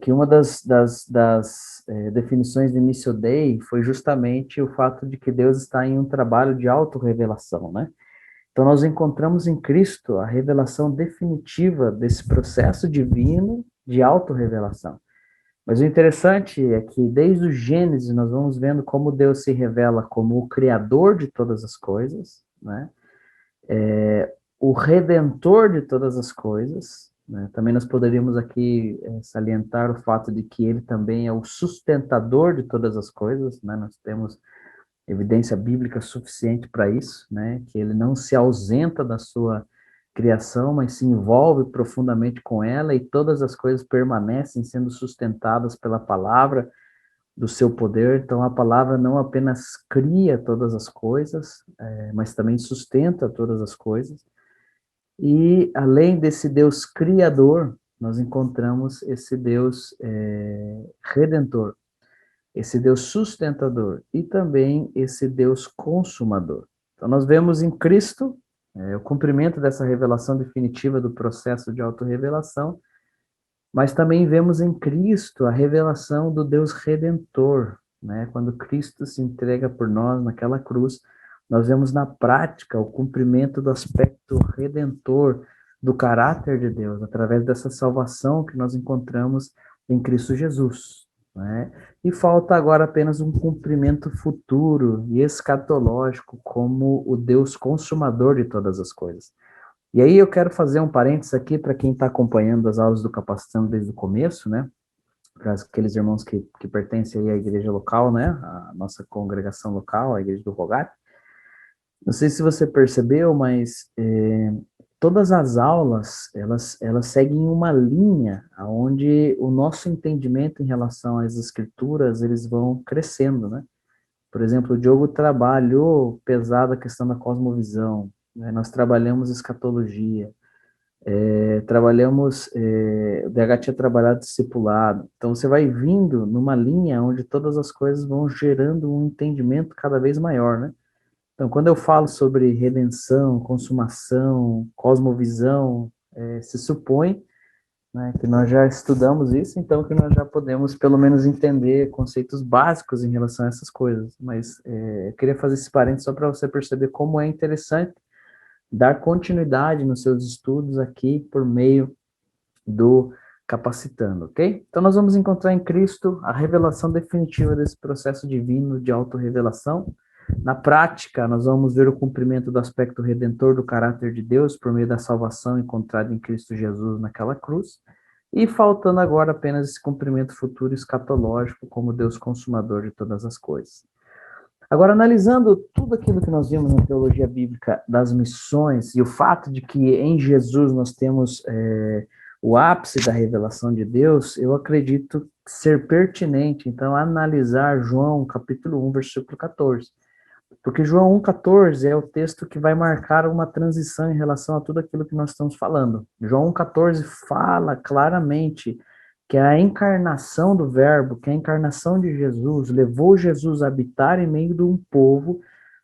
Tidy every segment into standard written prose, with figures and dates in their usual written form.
que uma das definições de Missio Dei foi justamente o fato de que Deus está em um trabalho de autorrevelação, né? Então, nós encontramos em Cristo a revelação definitiva desse processo divino de autorrevelação. Mas o interessante é que, desde o Gênesis, nós vamos vendo como Deus se revela como o Criador de todas as coisas, né? O Redentor de todas as coisas, né? Também nós poderíamos aqui salientar o fato de que ele também é o sustentador de todas as coisas, né? Nós temos evidência bíblica suficiente para isso, né? Que ele não se ausenta da sua criação, mas se envolve profundamente com ela e todas as coisas permanecem sendo sustentadas pela palavra do seu poder. Então, a palavra não apenas cria todas as coisas, mas também sustenta todas as coisas. E, além desse Deus criador, nós encontramos esse Deus redentor, esse Deus sustentador e também esse Deus consumador. Então, nós vemos em Cristo o cumprimento dessa revelação definitiva do processo de autorrevelação, mas também vemos em Cristo a revelação do Deus Redentor, né? Quando Cristo se entrega por nós naquela cruz, nós vemos na prática o cumprimento do aspecto redentor do caráter de Deus, através dessa salvação que nós encontramos em Cristo Jesus, né? E falta agora apenas um cumprimento futuro e escatológico como o Deus consumador de todas as coisas. E aí eu quero fazer um parênteses aqui para quem está acompanhando as aulas do Capacitando desde o começo, né? Para aqueles irmãos que pertencem aí à igreja local, né? A nossa congregação local, a igreja do Rogar. Não sei se você percebeu, mas todas as aulas, elas seguem uma linha onde o nosso entendimento em relação às escrituras, eles vão crescendo, né? Por exemplo, o Diogo trabalhou pesado a questão da cosmovisão, né? Nós trabalhamos escatologia, trabalhamos, o DH tinha trabalhado discipulado. Então, você vai vindo numa linha onde todas as coisas vão gerando um entendimento cada vez maior, né? Então, quando eu falo sobre redenção, consumação, cosmovisão, se supõe, né, que nós já estudamos isso, então que nós já podemos pelo menos entender conceitos básicos em relação a essas coisas. Mas eu queria fazer esse parênteses só para você perceber como é interessante dar continuidade nos seus estudos aqui por meio do Capacitando, ok? Então nós vamos encontrar em Cristo a revelação definitiva desse processo divino de autorrevelação. Na prática, nós vamos ver o cumprimento do aspecto redentor do caráter de Deus por meio da salvação encontrada em Cristo Jesus naquela cruz, e faltando agora apenas esse cumprimento futuro escatológico como Deus consumador de todas as coisas. Agora, analisando tudo aquilo que nós vimos na teologia bíblica das missões e o fato de que em Jesus nós temos o ápice da revelação de Deus, eu acredito ser pertinente, então, analisar João capítulo 1, versículo 14. Porque João 1,14 é o texto que vai marcar uma transição em relação a tudo aquilo que nós estamos falando. João 1,14 fala claramente que a encarnação do Verbo, que a encarnação de Jesus, levou Jesus a habitar em meio de um povo,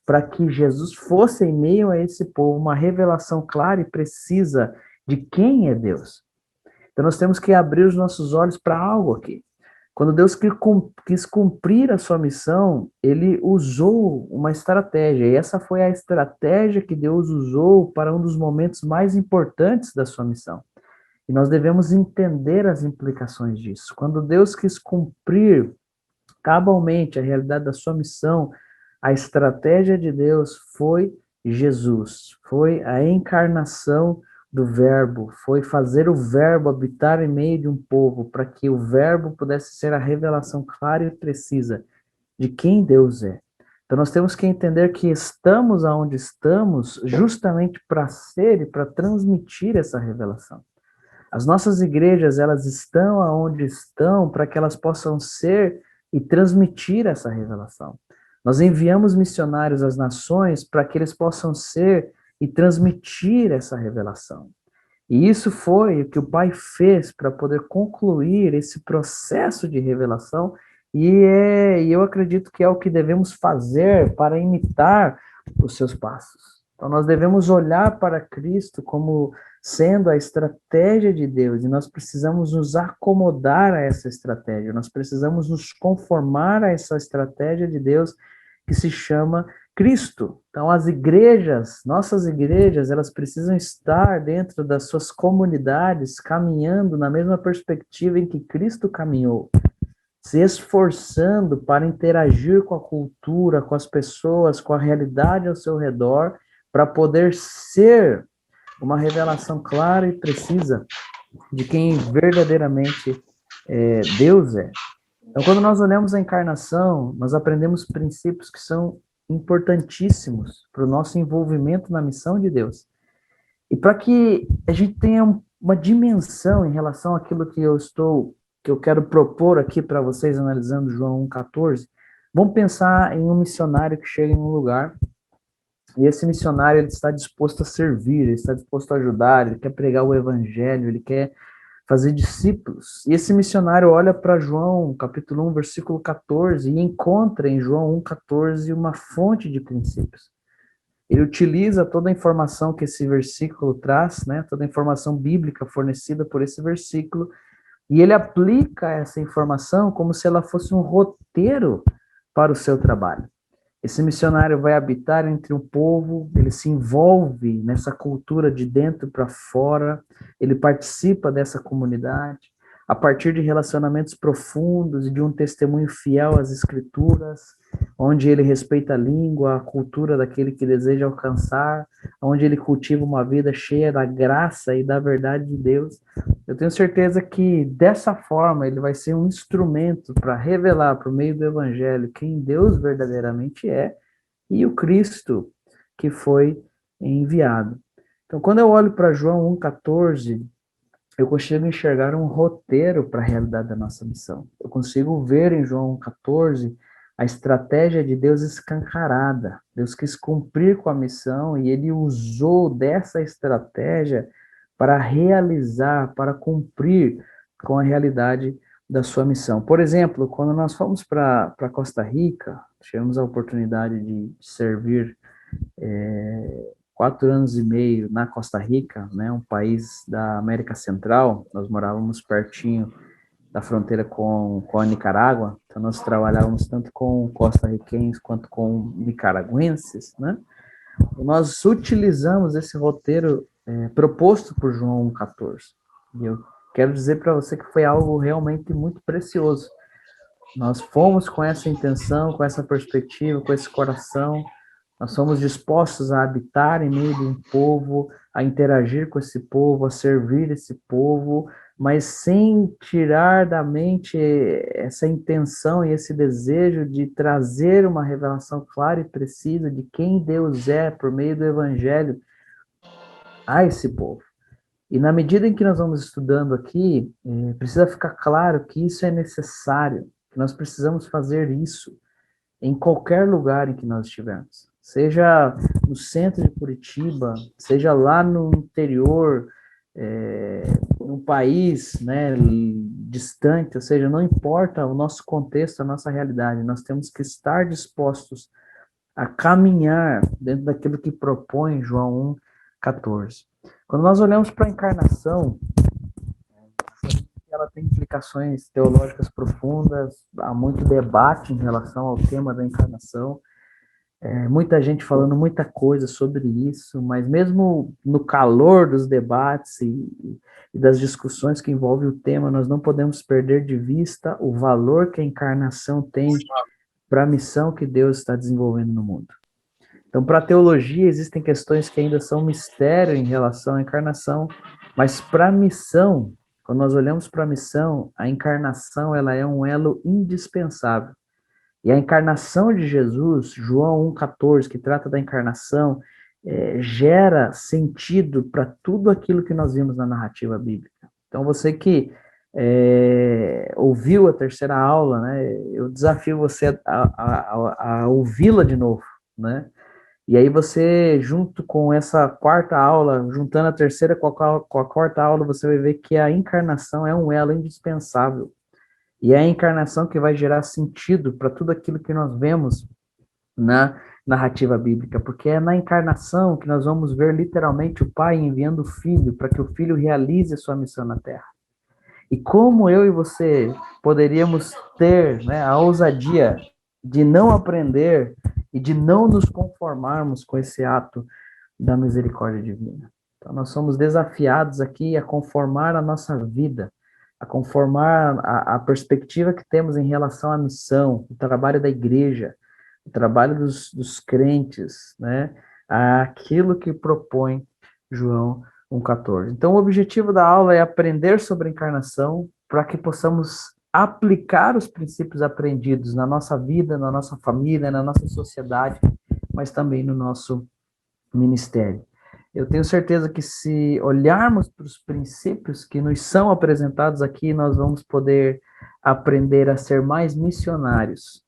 para que Jesus fosse em meio a esse povo uma revelação clara e precisa de quem é Deus. Então nós temos que abrir os nossos olhos para algo aqui. Quando Deus quis cumprir a sua missão, ele usou uma estratégia, e essa foi a estratégia que Deus usou para um dos momentos mais importantes da sua missão. E nós devemos entender as implicações disso. Quando Deus quis cumprir cabalmente a realidade da sua missão, a estratégia de Deus foi Jesus, foi a encarnação do Verbo, foi fazer o Verbo habitar em meio de um povo, para que o Verbo pudesse ser a revelação clara e precisa de quem Deus é. Então nós temos que entender que estamos aonde estamos justamente para ser e para transmitir essa revelação. As nossas igrejas, elas estão aonde estão para que elas possam ser e transmitir essa revelação. Nós enviamos missionários às nações para que eles possam ser e transmitir essa revelação. E isso foi o que o Pai fez para poder concluir esse processo de revelação, e eu acredito que é o que devemos fazer para imitar os seus passos. Então nós devemos olhar para Cristo como sendo a estratégia de Deus, e nós precisamos nos acomodar a essa estratégia, nós precisamos nos conformar a essa estratégia de Deus que se chama Cristo. Então, as igrejas, nossas igrejas, elas precisam estar dentro das suas comunidades, caminhando na mesma perspectiva em que Cristo caminhou, se esforçando para interagir com a cultura, com as pessoas, com a realidade ao seu redor, para poder ser uma revelação clara e precisa de quem verdadeiramente Deus é. Então, quando nós olhamos a encarnação, nós aprendemos princípios que são importantíssimos para o nosso envolvimento na missão de Deus. E para que a gente tenha uma dimensão em relação àquilo que eu quero propor aqui para vocês, analisando João 1,14, vamos pensar em um missionário que chega em um lugar, e esse missionário ele está disposto a servir, ele está disposto a ajudar, ele quer pregar o evangelho, ele quer fazer discípulos. E esse missionário olha para João, capítulo 1, versículo 14, e encontra em João 1,14 uma fonte de princípios. Ele utiliza toda a informação que esse versículo traz, né, toda a informação bíblica fornecida por esse versículo, e ele aplica essa informação como se ela fosse um roteiro para o seu trabalho. Esse missionário vai habitar entre um povo, ele se envolve nessa cultura de dentro para fora, ele participa dessa comunidade, a partir de relacionamentos profundos e de um testemunho fiel às escrituras, onde ele respeita a língua, a cultura daquele que deseja alcançar, onde ele cultiva uma vida cheia da graça e da verdade de Deus. Eu tenho certeza que dessa forma ele vai ser um instrumento para revelar por meio do evangelho quem Deus verdadeiramente é e o Cristo que foi enviado. Então, quando eu olho para João 1,14, eu consigo enxergar um roteiro para a realidade da nossa missão. Eu consigo ver em João 1,14 a estratégia de Deus escancarada. Deus quis cumprir com a missão e ele usou dessa estratégia para realizar, para cumprir com a realidade da sua missão. Por exemplo, quando nós fomos para Costa Rica, tivemos a oportunidade de servir 4 anos e meio na Costa Rica, né, um país da América Central. Nós morávamos pertinho da fronteira com a Nicarágua, então nós trabalhávamos tanto com costarriquenses quanto com nicaragüenses, né? Nós utilizamos esse roteiro proposto por João 1,14. E eu quero dizer para você que foi algo realmente muito precioso. Nós fomos com essa intenção, com essa perspectiva, com esse coração. Nós somos dispostos a habitar em meio de um povo, a interagir com esse povo, a servir esse povo, mas sem tirar da mente essa intenção e esse desejo de trazer uma revelação clara e precisa de quem Deus é por meio do Evangelho a esse povo. E na medida em que nós vamos estudando aqui, precisa ficar claro que isso é necessário, que nós precisamos fazer isso em qualquer lugar em que nós estivermos. Seja no centro de Curitiba, seja lá no interior, num país, né, distante, ou seja, não importa o nosso contexto, a nossa realidade, nós temos que estar dispostos a caminhar dentro daquilo que propõe João 1,14. Quando nós olhamos para a encarnação, ela tem implicações teológicas profundas, há muito debate em relação ao tema da encarnação, muita gente falando muita coisa sobre isso, mas mesmo no calor dos debates e das discussões que envolvem o tema, nós não podemos perder de vista o valor que a encarnação tem para a missão que Deus está desenvolvendo no mundo. Então, para a teologia, existem questões que ainda são mistério em relação à encarnação, mas para a missão, quando nós olhamos para a missão, a encarnação ela é um elo indispensável. E a encarnação de Jesus, João 1,14, que trata da encarnação, gera sentido para tudo aquilo que nós vimos na narrativa bíblica. Então, você que ouviu a terceira aula, né, eu desafio você a ouvi-la de novo, né? E aí você, junto com essa quarta aula, juntando a terceira com a quarta aula, você vai ver que a encarnação é um elo indispensável. E é a encarnação que vai gerar sentido para tudo aquilo que nós vemos na narrativa bíblica, porque é na encarnação que nós vamos ver literalmente o Pai enviando o Filho para que o Filho realize a sua missão na Terra. E como eu e você poderíamos ter, né, a ousadia de não aprender e de não nos conformarmos com esse ato da misericórdia divina. Então, nós somos desafiados aqui a conformar a nossa vida, a conformar a perspectiva que temos em relação à missão, o trabalho da igreja, o trabalho dos crentes, né, aquilo que propõe João 1,14. Então, o objetivo da aula é aprender sobre a encarnação para que possamos aplicar os princípios aprendidos na nossa vida, na nossa família, na nossa sociedade, mas também no nosso ministério. Eu tenho certeza que se olharmos para os princípios que nos são apresentados aqui, nós vamos poder aprender a ser mais missionários.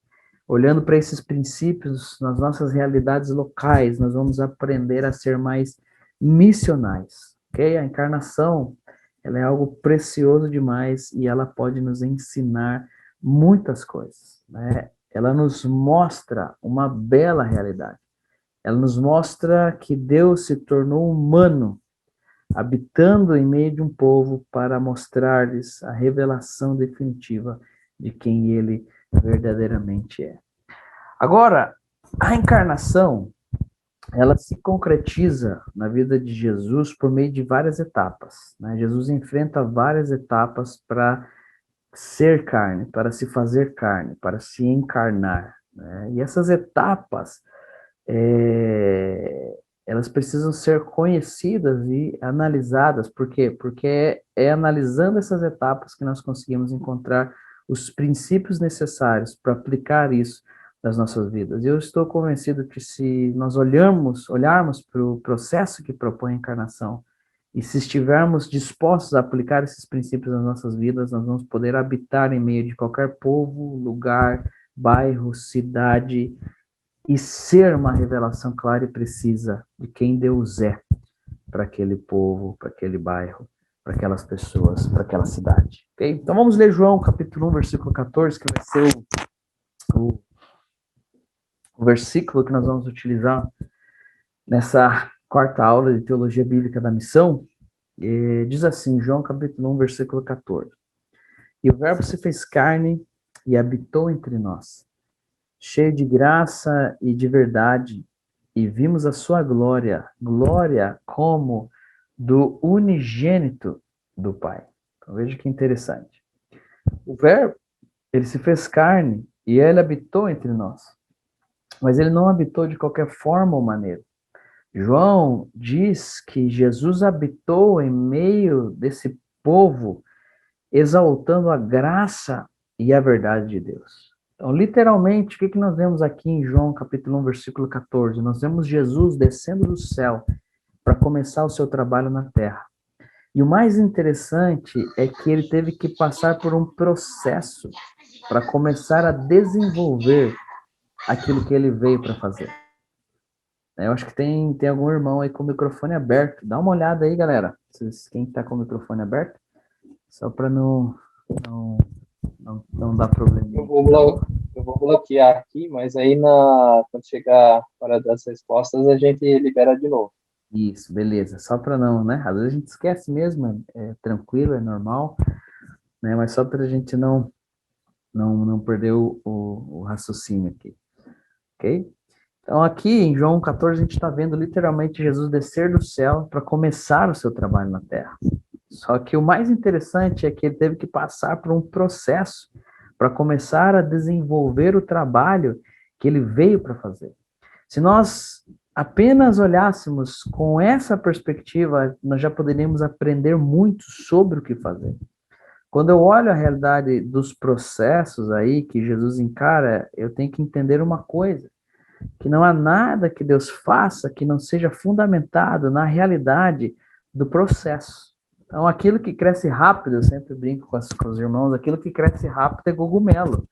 Olhando para esses princípios nas nossas realidades locais, nós vamos aprender a ser mais missionais, ok? A encarnação, ela é algo precioso demais e ela pode nos ensinar muitas coisas, né? Ela nos mostra uma bela realidade. Ela nos mostra que Deus se tornou humano, habitando em meio de um povo para mostrar-lhes a revelação definitiva de quem ele verdadeiramente é. Agora, a encarnação, ela se concretiza na vida de Jesus por meio de várias etapas, né? Jesus enfrenta várias etapas para ser carne, para se fazer carne, para se encarnar, né? E essas etapas, elas precisam ser conhecidas e analisadas. Por quê? Porque é analisando essas etapas que nós conseguimos encontrar os princípios necessários para aplicar isso nas nossas vidas. E eu estou convencido que se nós olharmos para o processo que propõe a encarnação, e se estivermos dispostos a aplicar esses princípios nas nossas vidas, nós vamos poder habitar em meio de qualquer povo, lugar, bairro, cidade, e ser uma revelação clara e precisa de quem Deus é para aquele povo, para aquele bairro, para aquelas pessoas, para aquela cidade. Okay? Então vamos ler João capítulo 1, versículo 14, que vai ser o versículo que nós vamos utilizar nessa quarta aula de Teologia Bíblica da Missão. E diz assim, João capítulo 1, versículo 14. E o verbo se fez carne e habitou entre nós, cheio de graça e de verdade, e vimos a sua glória, glória como do unigênito do Pai. Então veja que interessante. O verbo, ele se fez carne e ele habitou entre nós. Mas ele não habitou de qualquer forma ou maneira. João diz que Jesus habitou em meio desse povo, exaltando a graça e a verdade de Deus. Então, literalmente, o que nós vemos aqui em João capítulo 1, versículo 14? Nós vemos Jesus descendo do céu para começar o seu trabalho na terra. E o mais interessante é que ele teve que passar por um processo para começar a desenvolver aquilo que ele veio para fazer. Eu acho que tem algum irmão aí com o microfone aberto. Dá uma olhada aí, galera. Quem está com o microfone aberto? Só para não dar problema. Eu vou bloquear aqui, mas aí quando chegar a hora das respostas, a gente libera de novo. Isso, beleza. Só para não, né? Às vezes a gente esquece mesmo, é tranquilo, é normal, né? Mas só para a gente não perder o raciocínio aqui. Ok? Então, aqui em João 14, a gente está vendo literalmente Jesus descer do céu para começar o seu trabalho na terra. Só que o mais interessante é que ele teve que passar por um processo para começar a desenvolver o trabalho que ele veio para fazer. Se nós apenas olhássemos com essa perspectiva, nós já poderíamos aprender muito sobre o que fazer. Quando eu olho a realidade dos processos aí que Jesus encara, eu tenho que entender uma coisa, que não há nada que Deus faça que não seja fundamentado na realidade do processo. Então, aquilo que cresce rápido, eu sempre brinco com os irmãos, aquilo que cresce rápido é cogumelo.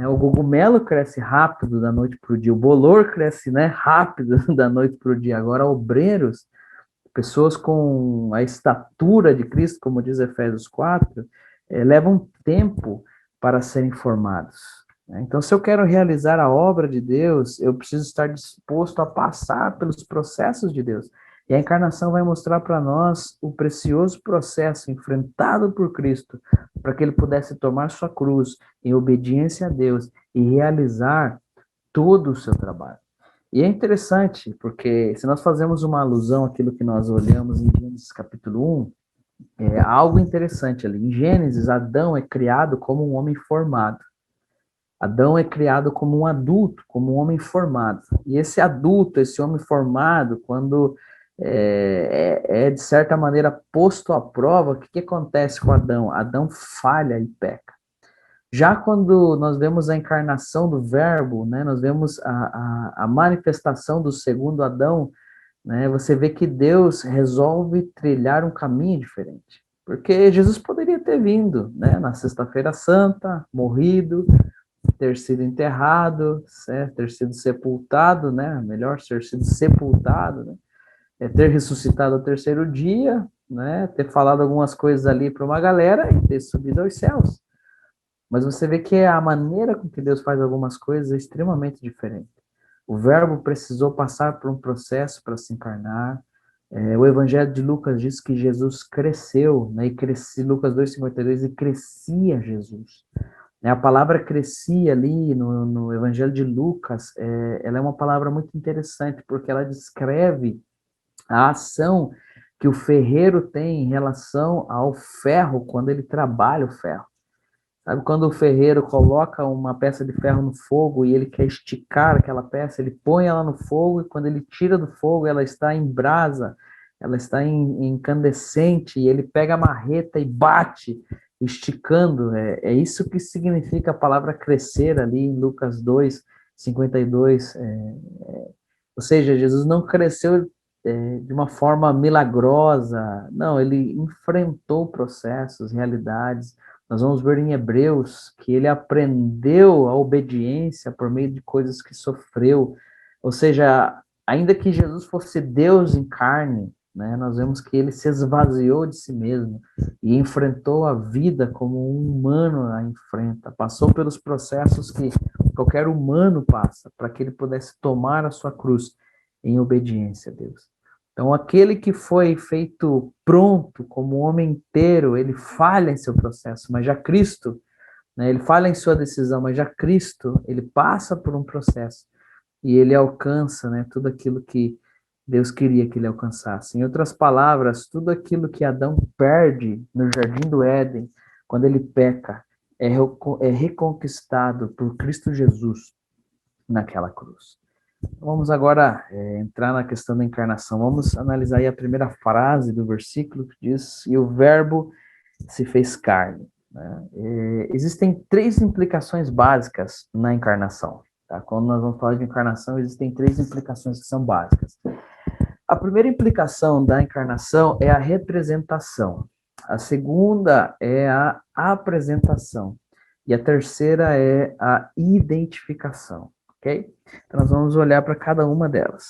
O cogumelo cresce rápido da noite para o dia, o bolor cresce, né, rápido da noite para o dia. Agora, obreiros, pessoas com a estatura de Cristo, como diz Efésios 4, levam tempo para serem formados. né? Então, se eu quero realizar a obra de Deus, eu preciso estar disposto a passar pelos processos de Deus. E a encarnação vai mostrar para nós o precioso processo enfrentado por Cristo, para que ele pudesse tomar sua cruz em obediência a Deus e realizar todo o seu trabalho. E é interessante, porque se nós fazemos uma alusão àquilo que nós olhamos em Gênesis capítulo 1, é algo interessante ali. Em Gênesis, Adão é criado como um homem formado. Adão é criado como um adulto, como um homem formado. E esse adulto, esse homem formado, quando de certa maneira posto à prova, o que acontece com Adão? Adão falha e peca. Já quando nós vemos a encarnação do Verbo, né, nós vemos a manifestação do segundo Adão, né, você vê que Deus resolve trilhar um caminho diferente. Porque Jesus poderia ter vindo, né, na Sexta-feira Santa, morrido, ter sido enterrado, certo? Ter sido sepultado, né? Melhor ter sido sepultado, né? Ter ressuscitado ao terceiro dia, né? Ter falado algumas coisas ali para uma galera e ter subido aos céus. Mas você vê que a maneira com que Deus faz algumas coisas é extremamente diferente. O Verbo precisou passar por um processo para se encarnar. O Evangelho de Lucas diz que Jesus cresceu, né? E crescia, Lucas 2,52, e crescia Jesus. A palavra crescia ali no Evangelho de Lucas, ela é uma palavra muito interessante, porque ela descreve a ação que o ferreiro tem em relação ao ferro, quando ele trabalha o ferro. Sabe, quando o ferreiro coloca uma peça de ferro no fogo e ele quer esticar aquela peça, ele põe ela no fogo e quando ele tira do fogo, ela está em brasa, ela está incandescente e ele pega a marreta e bate, esticando. É isso que significa a palavra crescer ali em Lucas 2:52. Ou seja, Jesus não cresceu de uma forma milagrosa, não, ele enfrentou processos, realidades. Nós vamos ver em Hebreus que ele aprendeu a obediência por meio de coisas que sofreu. Ou seja, ainda que Jesus fosse Deus em carne, né, nós vemos que ele se esvaziou de si mesmo e enfrentou a vida como um humano a enfrenta. Passou pelos processos que qualquer humano passa para que ele pudesse tomar a sua cruz em obediência a Deus. Então, aquele que foi feito pronto como homem inteiro, ele falha em seu processo, mas já Cristo, né, ele falha em sua decisão, mas já Cristo, ele passa por um processo e ele alcança, né, tudo aquilo que Deus queria que ele alcançasse. Em outras palavras, tudo aquilo que Adão perde no Jardim do Éden, quando ele peca, é reconquistado por Cristo Jesus naquela cruz. Vamos agora entrar na questão da encarnação. Vamos analisar aí a primeira frase do versículo que diz: e o verbo se fez carne. Né? Existem três implicações básicas na encarnação. Tá? Quando nós vamos falar de encarnação, existem três implicações que são básicas. A primeira implicação da encarnação é a representação. A segunda é a apresentação. E a terceira é a identificação. Ok? Então, nós vamos olhar para cada uma delas.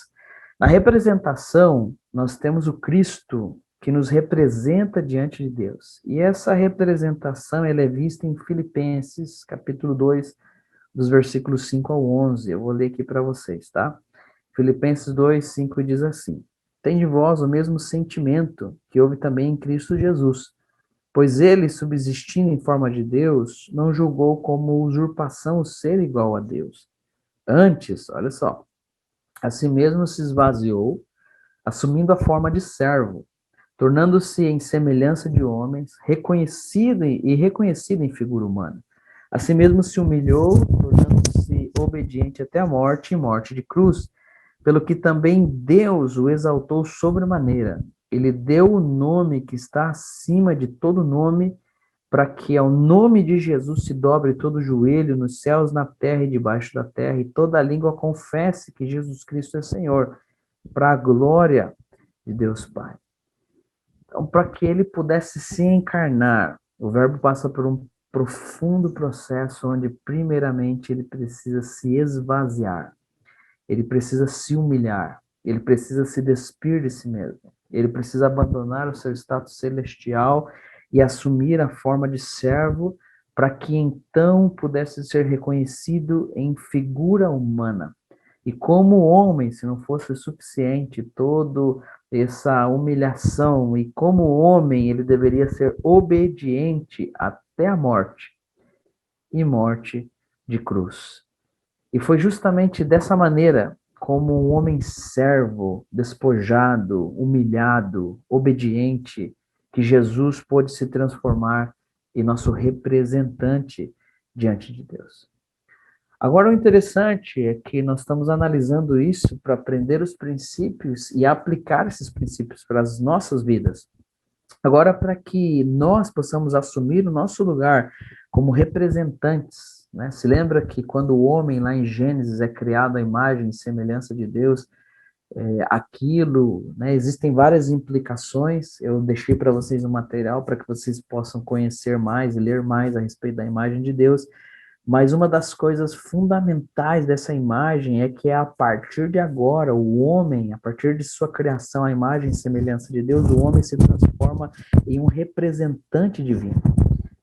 Na representação, nós temos o Cristo que nos representa diante de Deus. E essa representação ela é vista em Filipenses, capítulo 2, dos versículos 5 ao 11. Eu vou ler aqui para vocês, tá? Filipenses 2, 5 diz assim: Tende vós o mesmo sentimento que houve também em Cristo Jesus, pois ele, subsistindo em forma de Deus, não julgou como usurpação o ser igual a Deus. Antes, olha só, a si mesmo se esvaziou, assumindo a forma de servo, tornando-se em semelhança de homens, reconhecido em figura humana. A si mesmo se humilhou, tornando-se obediente até a morte e morte de cruz, pelo que também Deus o exaltou sobremaneira. Ele deu o nome que está acima de todo nome, para que ao nome de Jesus se dobre todo joelho nos céus, na terra e debaixo da terra, e toda língua confesse que Jesus Cristo é Senhor, para a glória de Deus Pai. Então, para que ele pudesse se encarnar, o Verbo passa por um profundo processo onde, primeiramente, ele precisa se esvaziar, ele precisa se humilhar, ele precisa se despir de si mesmo, ele precisa abandonar o seu status celestial e assumir a forma de servo para que então pudesse ser reconhecido em figura humana. E como homem, se não fosse suficiente toda essa humilhação, e como homem ele deveria ser obediente até a morte, e morte de cruz. E foi justamente dessa maneira, como um homem servo, despojado, humilhado, obediente, que Jesus pôde se transformar em nosso representante diante de Deus. Agora, o interessante é que nós estamos analisando isso para aprender os princípios e aplicar esses princípios para as nossas vidas. Agora, para que nós possamos assumir o nosso lugar como representantes, né? Se lembra que quando o homem, lá em Gênesis, é criado à imagem e semelhança de Deus, aquilo, né, existem várias implicações. Eu deixei para vocês um material para que vocês possam conhecer mais e ler mais a respeito da imagem de Deus. Mas uma das coisas fundamentais dessa imagem é que a partir de agora, o homem, a partir de sua criação, a imagem e semelhança de Deus, o homem se transforma em um representante divino.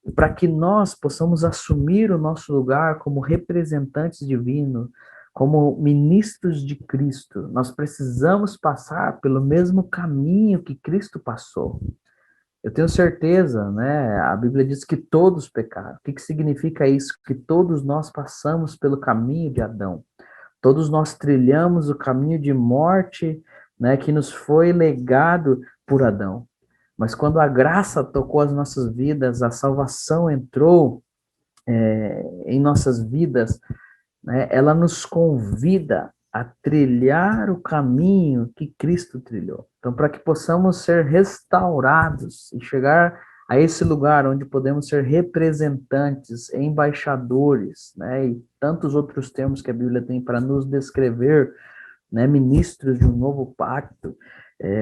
E para que nós possamos assumir o nosso lugar como representantes divinos, como ministros de Cristo, nós precisamos passar pelo mesmo caminho que Cristo passou. Eu tenho certeza, né? A Bíblia diz que todos pecaram. O que significa isso? Que todos nós passamos pelo caminho de Adão. Todos nós trilhamos o caminho de morte, né, que nos foi legado por Adão. Mas quando a graça tocou as nossas vidas, a salvação entrou em nossas vidas, né, ela nos convida a trilhar o caminho que Cristo trilhou. Então, para que possamos ser restaurados e chegar a esse lugar onde podemos ser representantes, embaixadores, né, e tantos outros termos que a Bíblia tem para nos descrever, né, ministros de um novo pacto,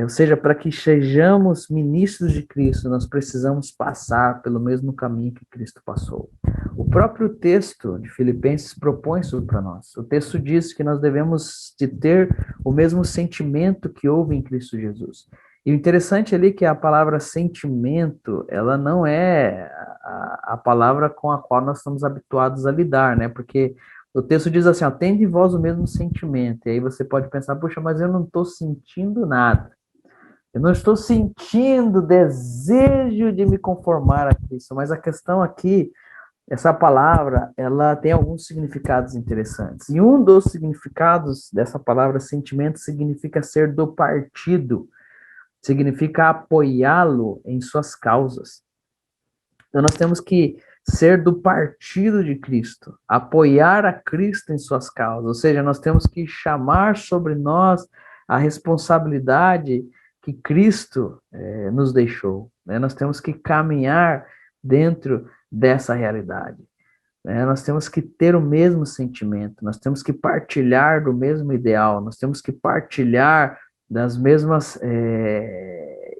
ou seja, para que sejamos ministros de Cristo, nós precisamos passar pelo mesmo caminho que Cristo passou. O próprio texto de Filipenses propõe isso para nós. O texto diz que nós devemos de ter o mesmo sentimento que houve em Cristo Jesus. E o interessante ali é que a palavra sentimento, ela não é a palavra com a qual nós estamos habituados a lidar, né? Porque o texto diz assim, ó, tende em vós o mesmo sentimento. E aí você pode pensar, puxa, mas eu não estou sentindo nada. Eu não estou sentindo desejo de me conformar a Cristo. Mas a questão aqui, essa palavra, ela tem alguns significados interessantes. E um dos significados dessa palavra sentimento significa ser do partido. Significa apoiá-lo em suas causas. Então nós temos que ser do partido de Cristo, apoiar a Cristo em suas causas, ou seja, nós temos que chamar sobre nós a responsabilidade que Cristo nos deixou, né? Nós temos que caminhar dentro dessa realidade, né? Nós temos que ter o mesmo sentimento, nós temos que partilhar do mesmo ideal, nós temos que partilhar das mesmas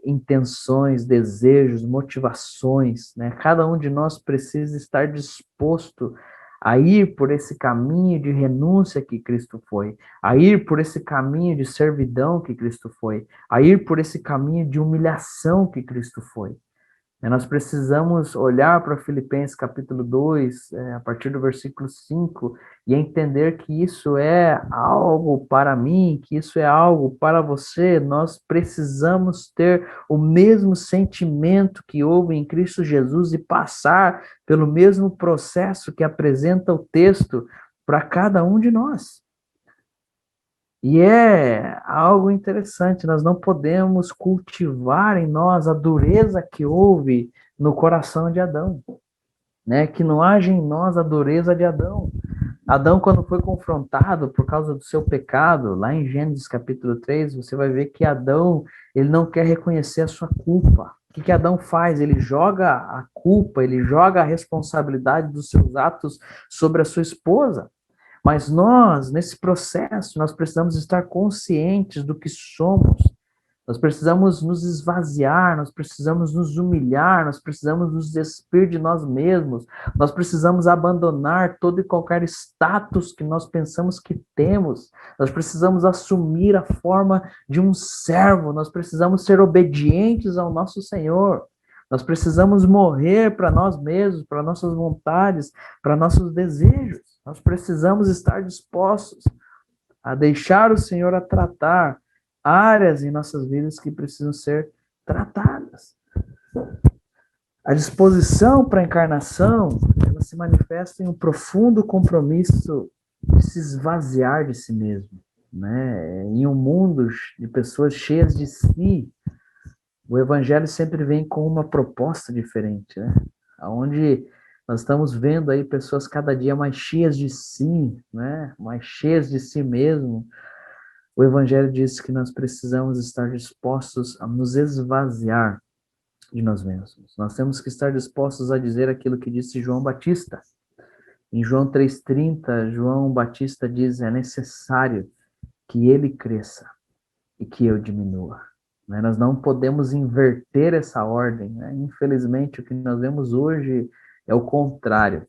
intenções, desejos, motivações, né? Cada um de nós precisa estar disposto a ir por esse caminho de renúncia que Cristo foi, a ir por esse caminho de servidão que Cristo foi, a ir por esse caminho de humilhação que Cristo foi. Nós precisamos olhar para Filipenses capítulo 2, a partir do versículo 5, e entender que isso é algo para mim, que isso é algo para você. Nós precisamos ter o mesmo sentimento que houve em Cristo Jesus e passar pelo mesmo processo que apresenta o texto para cada um de nós. E é algo interessante, nós não podemos cultivar em nós a dureza que houve no coração de Adão, né? Que não haja em nós a dureza de Adão. Adão, quando foi confrontado por causa do seu pecado, lá em Gênesis capítulo 3, você vai ver que Adão, ele não quer reconhecer a sua culpa. O que Adão faz? Ele joga a culpa, ele joga a responsabilidade dos seus atos sobre a sua esposa. Mas nós, nesse processo, nós precisamos estar conscientes do que somos. Nós precisamos nos esvaziar, nós precisamos nos humilhar, nós precisamos nos despir de nós mesmos, nós precisamos abandonar todo e qualquer status que nós pensamos que temos, nós precisamos assumir a forma de um servo, nós precisamos ser obedientes ao nosso Senhor. Nós precisamos morrer para nós mesmos, para nossas vontades, para nossos desejos. Nós precisamos estar dispostos a deixar o Senhor a tratar áreas em nossas vidas que precisam ser tratadas. A disposição para a encarnação, ela se manifesta em um profundo compromisso de se esvaziar de si mesmo, né? Em um mundo de pessoas cheias de si, o Evangelho sempre vem com uma proposta diferente, né? Onde nós estamos vendo aí pessoas cada dia mais cheias de si, né? Mais cheias de si mesmo. O Evangelho diz que nós precisamos estar dispostos a nos esvaziar de nós mesmos. Nós temos que estar dispostos a dizer aquilo que disse João Batista. Em João 3,30, João Batista diz: é necessário que ele cresça e que eu diminua. Nós não podemos inverter essa ordem. Infelizmente, o que nós vemos hoje é o contrário.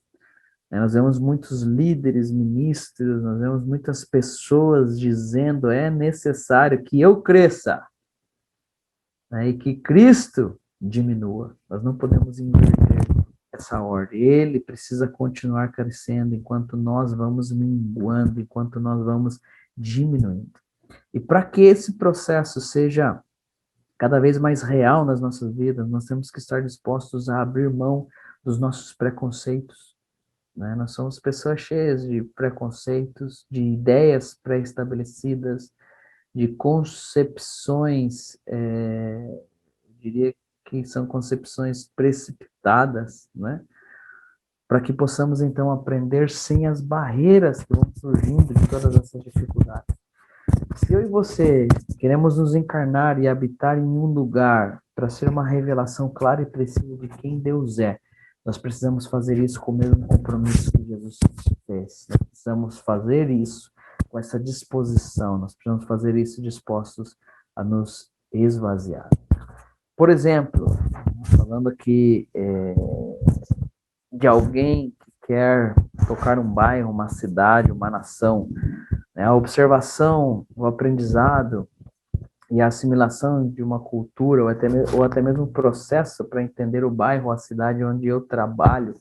Nós vemos muitos líderes, ministros, nós vemos muitas pessoas dizendo: é necessário que eu cresça, e que Cristo diminua. Nós não podemos inverter essa ordem. Ele precisa continuar crescendo enquanto nós vamos minguando, enquanto nós vamos diminuindo. E para que esse processo seja cada vez mais real nas nossas vidas, nós temos que estar dispostos a abrir mão dos nossos preconceitos. Nós somos pessoas cheias de preconceitos, de ideias pré-estabelecidas, de concepções, diria que são concepções precipitadas, para que possamos então aprender sem as barreiras que vão surgindo de todas essas dificuldades. Se eu e você queremos nos encarnar e habitar em um lugar para ser uma revelação clara e precisa de quem Deus é, nós precisamos fazer isso com o mesmo compromisso que Jesus fez. Nós precisamos fazer isso com essa disposição, nós precisamos fazer isso dispostos a nos esvaziar. Por exemplo, falando aqui de alguém que quer tocar um bairro, uma cidade, uma nação, a observação, o aprendizado e a assimilação de uma cultura, ou até mesmo o processo para entender o bairro, a cidade onde eu trabalho,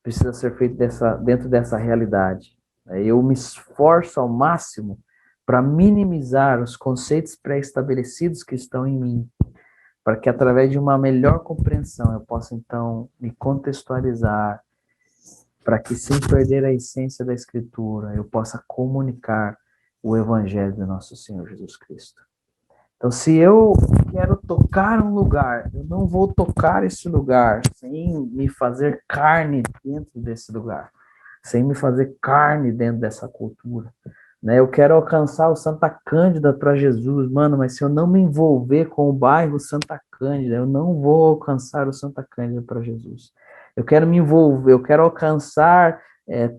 precisa ser feito dentro dessa realidade. Eu me esforço ao máximo para minimizar os conceitos pré-estabelecidos que estão em mim, para que através de uma melhor compreensão eu possa então me contextualizar, para que sem perder a essência da Escritura eu possa comunicar o Evangelho do nosso Senhor Jesus Cristo. Então, se eu quero tocar um lugar, eu não vou tocar esse lugar sem me fazer carne dentro desse lugar, sem me fazer carne dentro dessa cultura. Eu quero alcançar o Santa Cândida para Jesus, mas se eu não me envolver com o bairro Santa Cândida, eu não vou alcançar o Santa Cândida para Jesus. Eu quero me envolver, eu quero alcançar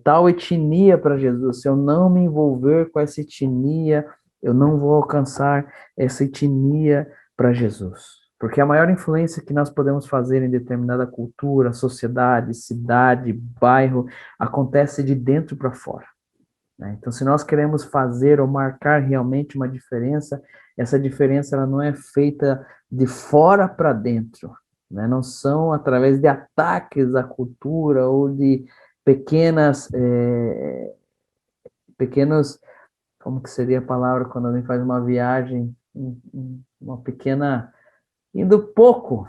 tal etnia para Jesus. Se eu não me envolver com essa etnia, eu não vou alcançar essa etnia para Jesus. Porque a maior influência que nós podemos fazer em determinada cultura, sociedade, cidade, bairro, acontece de dentro para fora. Então, se nós queremos fazer ou marcar realmente uma diferença, essa diferença ela não é feita de fora para dentro. Não são através de ataques à cultura ou de pequenos, como que seria a palavra quando alguém faz uma viagem, uma pequena, indo pouco,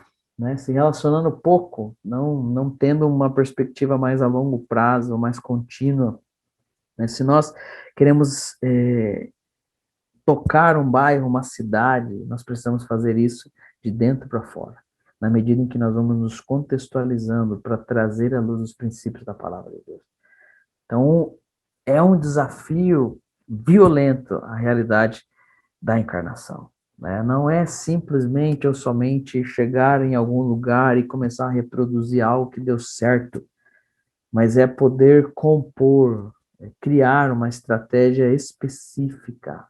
se relacionando pouco, não tendo uma perspectiva mais a longo prazo, mais contínua. Se nós queremos tocar um bairro, uma cidade, nós precisamos fazer isso de dentro para fora, na medida em que nós vamos nos contextualizando para trazer à luz os princípios da palavra de Deus. Então, é um desafio violento a realidade da encarnação. Não é simplesmente ou somente chegar em algum lugar e começar a reproduzir algo que deu certo, mas é poder compor, criar uma estratégia específica,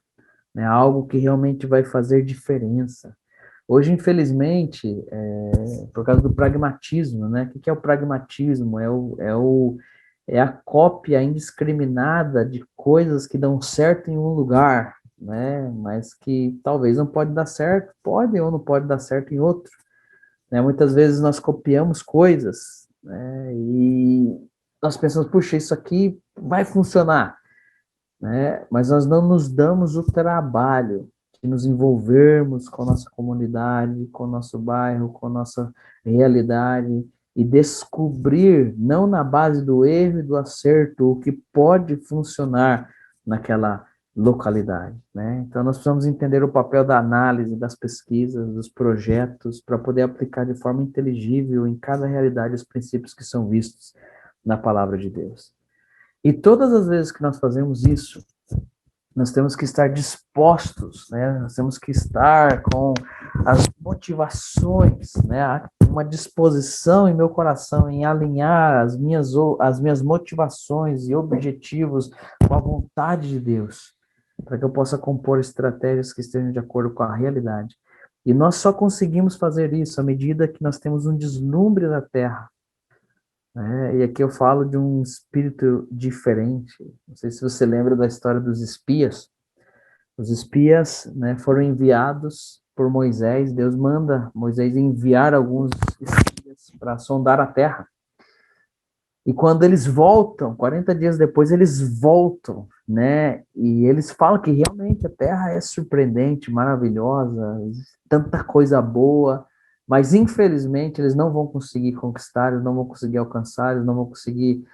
algo que realmente vai fazer diferença. Hoje, infelizmente, por causa do pragmatismo, o que é o pragmatismo? É a cópia indiscriminada de coisas que dão certo em um lugar, mas que talvez não pode dar certo, pode ou não pode dar certo em outro. né? Muitas vezes nós copiamos coisas, né? E nós pensamos, puxa, isso aqui vai funcionar, né? Mas nós não nos damos o trabalho de nos envolvermos com a nossa comunidade, com o nosso bairro, com a nossa realidade e descobrir, não na base do erro e do acerto, o que pode funcionar naquela localidade, né? Então nós precisamos entender o papel da análise, das pesquisas, dos projetos, para poder aplicar de forma inteligível em cada realidade os princípios que são vistos na palavra de Deus. E todas as vezes que nós fazemos isso, nós temos que estar dispostos, né? Nós temos que estar com as motivações, né? Uma disposição em meu coração em alinhar as minhas motivações e objetivos com a vontade de Deus, para que eu possa compor estratégias que estejam de acordo com a realidade. E nós só conseguimos fazer isso à medida que nós temos um deslumbre da terra, né? E aqui eu falo de um espírito diferente. Não sei se você lembra da história dos espias. Os espias, né, foram enviados por Moisés. Deus manda Moisés enviar alguns espias para sondar a terra. E quando eles voltam, 40 dias depois, eles voltam, né? E eles falam que realmente a terra é surpreendente, maravilhosa, tanta coisa boa, mas infelizmente eles não vão conseguir conquistar, eles não vão conseguir alcançar, eles não vão conseguir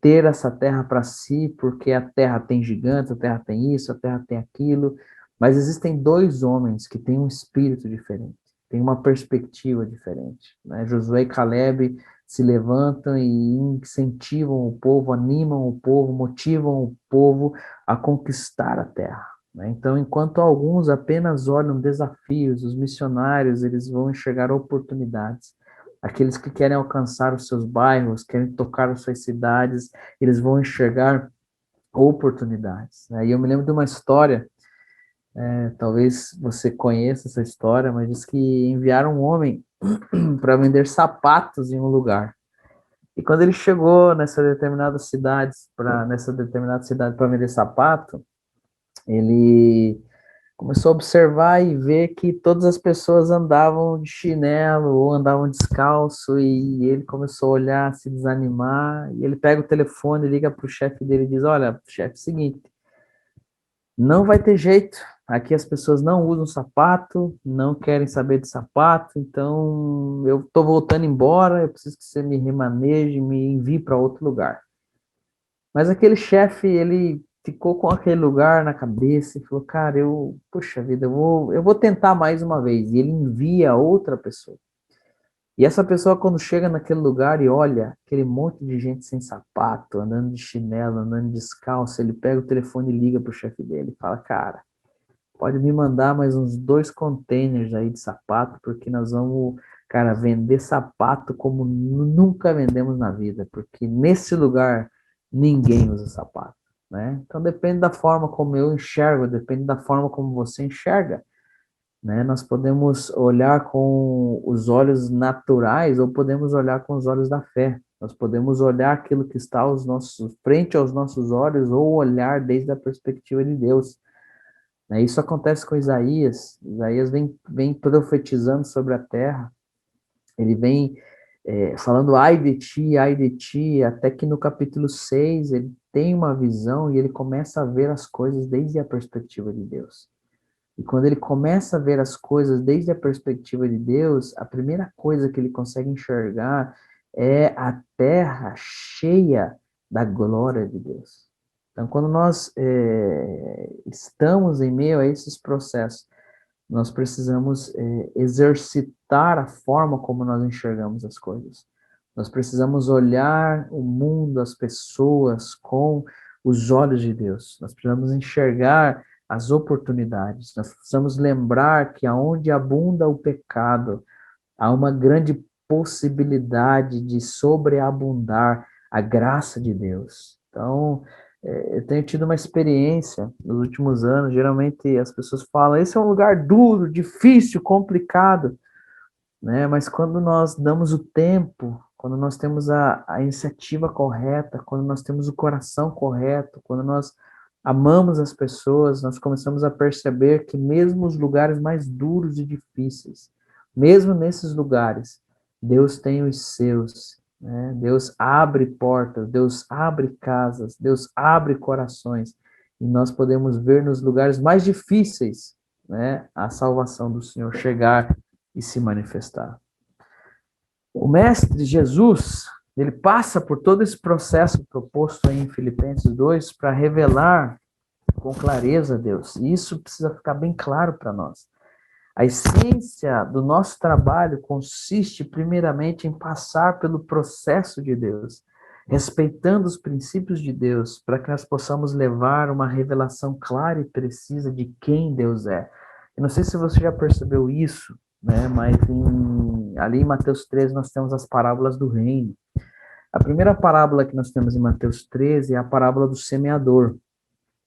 ter essa terra para si, porque a terra tem gigantes, a terra tem isso, a terra tem aquilo. Mas existem dois homens que têm um espírito diferente, têm uma perspectiva diferente, né? Josué e Caleb se levantam e incentivam o povo, animam o povo, motivam o povo a conquistar a terra, né? Então, enquanto alguns apenas olham desafios, os missionários, eles vão enxergar oportunidades. Aqueles que querem alcançar os seus bairros, querem tocar as suas cidades, eles vão enxergar oportunidades, né? E eu me lembro de uma história, talvez você conheça essa história, mas diz que enviaram um homem para vender sapatos em um lugar. E quando ele chegou nessa determinada cidade para vender sapato, ele começou a observar e ver que todas as pessoas andavam de chinelo ou andavam descalço, e ele começou a olhar, se desanimar, e ele pega o telefone, liga para o chefe dele e diz: olha, chefe, é o seguinte, não vai ter jeito. Aqui as pessoas não usam sapato, não querem saber de sapato, então eu estou voltando embora, eu preciso que você me remaneje, me envie para outro lugar. Mas aquele chefe, ele ficou com aquele lugar na cabeça e falou, cara, puxa vida, eu vou tentar mais uma vez. E ele envia outra pessoa. E essa pessoa, quando chega naquele lugar e olha aquele monte de gente sem sapato, andando de chinelo, andando descalço, ele pega o telefone e liga pro chefe dele e fala, cara, pode me mandar mais uns 2 containers aí de sapato, porque nós vamos, cara, vender sapato como nunca vendemos na vida, porque nesse lugar ninguém usa sapato, né? Então depende da forma como eu enxergo, depende da forma como você enxerga, né? Nós podemos olhar com os olhos naturais ou podemos olhar com os olhos da fé. Nós podemos olhar aquilo que está frente aos nossos olhos ou olhar desde a perspectiva de Deus, né? Isso acontece com Isaías. Isaías vem profetizando sobre a terra. Ele vem falando ai de ti, até que no capítulo 6 ele tem uma visão e ele começa a ver as coisas desde a perspectiva de Deus. E quando ele começa a ver as coisas desde a perspectiva de Deus, a primeira coisa que ele consegue enxergar é a terra cheia da glória de Deus. Então, quando nós estamos em meio a esses processos, nós precisamos exercitar a forma como nós enxergamos as coisas. Nós precisamos olhar o mundo, as pessoas, com os olhos de Deus. Nós precisamos enxergar as oportunidades. Nós precisamos lembrar que aonde abunda o pecado, há uma grande possibilidade de sobreabundar a graça de Deus. Então, eu tenho tido uma experiência nos últimos anos. Geralmente as pessoas falam, esse é um lugar duro, difícil, complicado, né? Mas quando nós damos o tempo, quando nós temos a iniciativa correta, quando nós temos o coração correto, quando nós amamos as pessoas, nós começamos a perceber que mesmo os lugares mais duros e difíceis, Mesmo nesses lugares, Deus tem os seus, né? Deus abre portas, Deus abre casas, Deus abre corações, e nós podemos ver nos lugares mais difíceis, né, a salvação do Senhor chegar e se manifestar. O Mestre Jesus, ele passa por todo esse processo proposto aí em Filipenses 2 para revelar com clareza a Deus. E isso precisa ficar bem claro para nós. A essência do nosso trabalho consiste, primeiramente, em passar pelo processo de Deus, respeitando os princípios de Deus, para que nós possamos levar uma revelação clara e precisa de quem Deus é. Eu não sei se você já percebeu isso, né? Mas ali em Mateus 13 nós temos as parábolas do reino. A primeira parábola que nós temos em Mateus 13 é a parábola do semeador.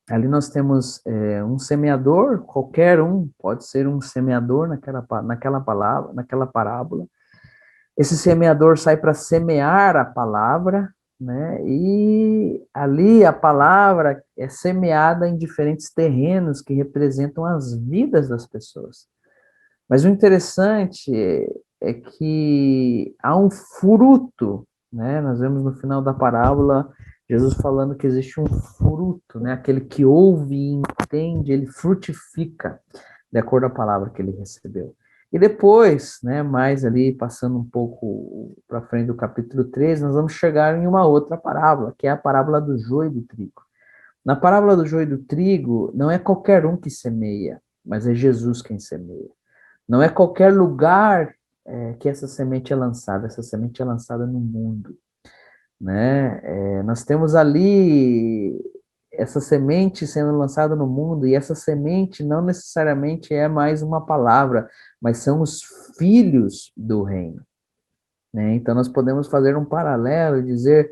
Ali nós temos um semeador, qualquer um pode ser um semeador naquela parábola. Esse semeador sai para semear a palavra, né? E ali a palavra é semeada em diferentes terrenos que representam as vidas das pessoas. Mas o interessante é que há um fruto, né? Nós vemos no final da parábola Jesus falando que existe um fruto, né? Aquele que ouve e entende, ele frutifica de acordo com a palavra que ele recebeu. E depois, né, mais ali, passando um pouco para frente do capítulo 13, nós vamos chegar em uma outra parábola, que é a parábola do joio e do trigo. Na parábola do joio e do trigo, não é qualquer um que semeia, mas é Jesus quem semeia. Não é qualquer lugar que essa semente é lançada no mundo, né? Nós temos ali essa semente sendo lançada no mundo, e essa semente não necessariamente é mais uma palavra, mas são os filhos do reino, né? Então nós podemos fazer um paralelo e dizer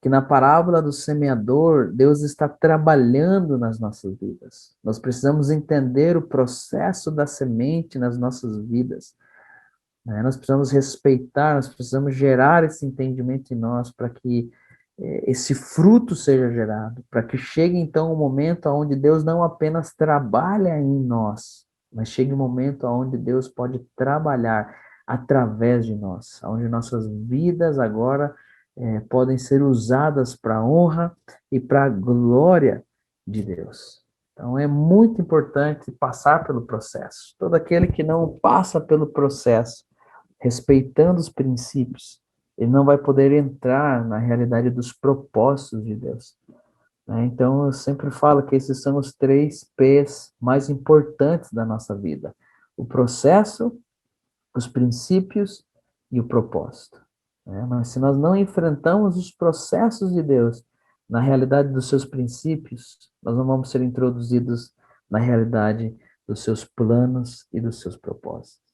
que na parábola do semeador, Deus está trabalhando nas nossas vidas. Nós precisamos entender o processo da semente nas nossas vidas, né? Nós precisamos respeitar, nós precisamos gerar esse entendimento em nós para que esse fruto seja gerado, para que chegue então um momento onde Deus não apenas trabalha em nós, mas chegue um momento onde Deus pode trabalhar através de nós, onde nossas vidas agora podem ser usadas para a honra e para a glória de Deus. Então é muito importante passar pelo processo. Todo aquele que não passa pelo processo, respeitando os princípios, ele não vai poder entrar na realidade dos propósitos de Deus, né? Então, eu sempre falo que esses são os 3 P's mais importantes da nossa vida: o processo, os princípios e o propósito, né? Mas se nós não enfrentamos os processos de Deus na realidade dos seus princípios, nós não vamos ser introduzidos na realidade dos seus planos e dos seus propósitos.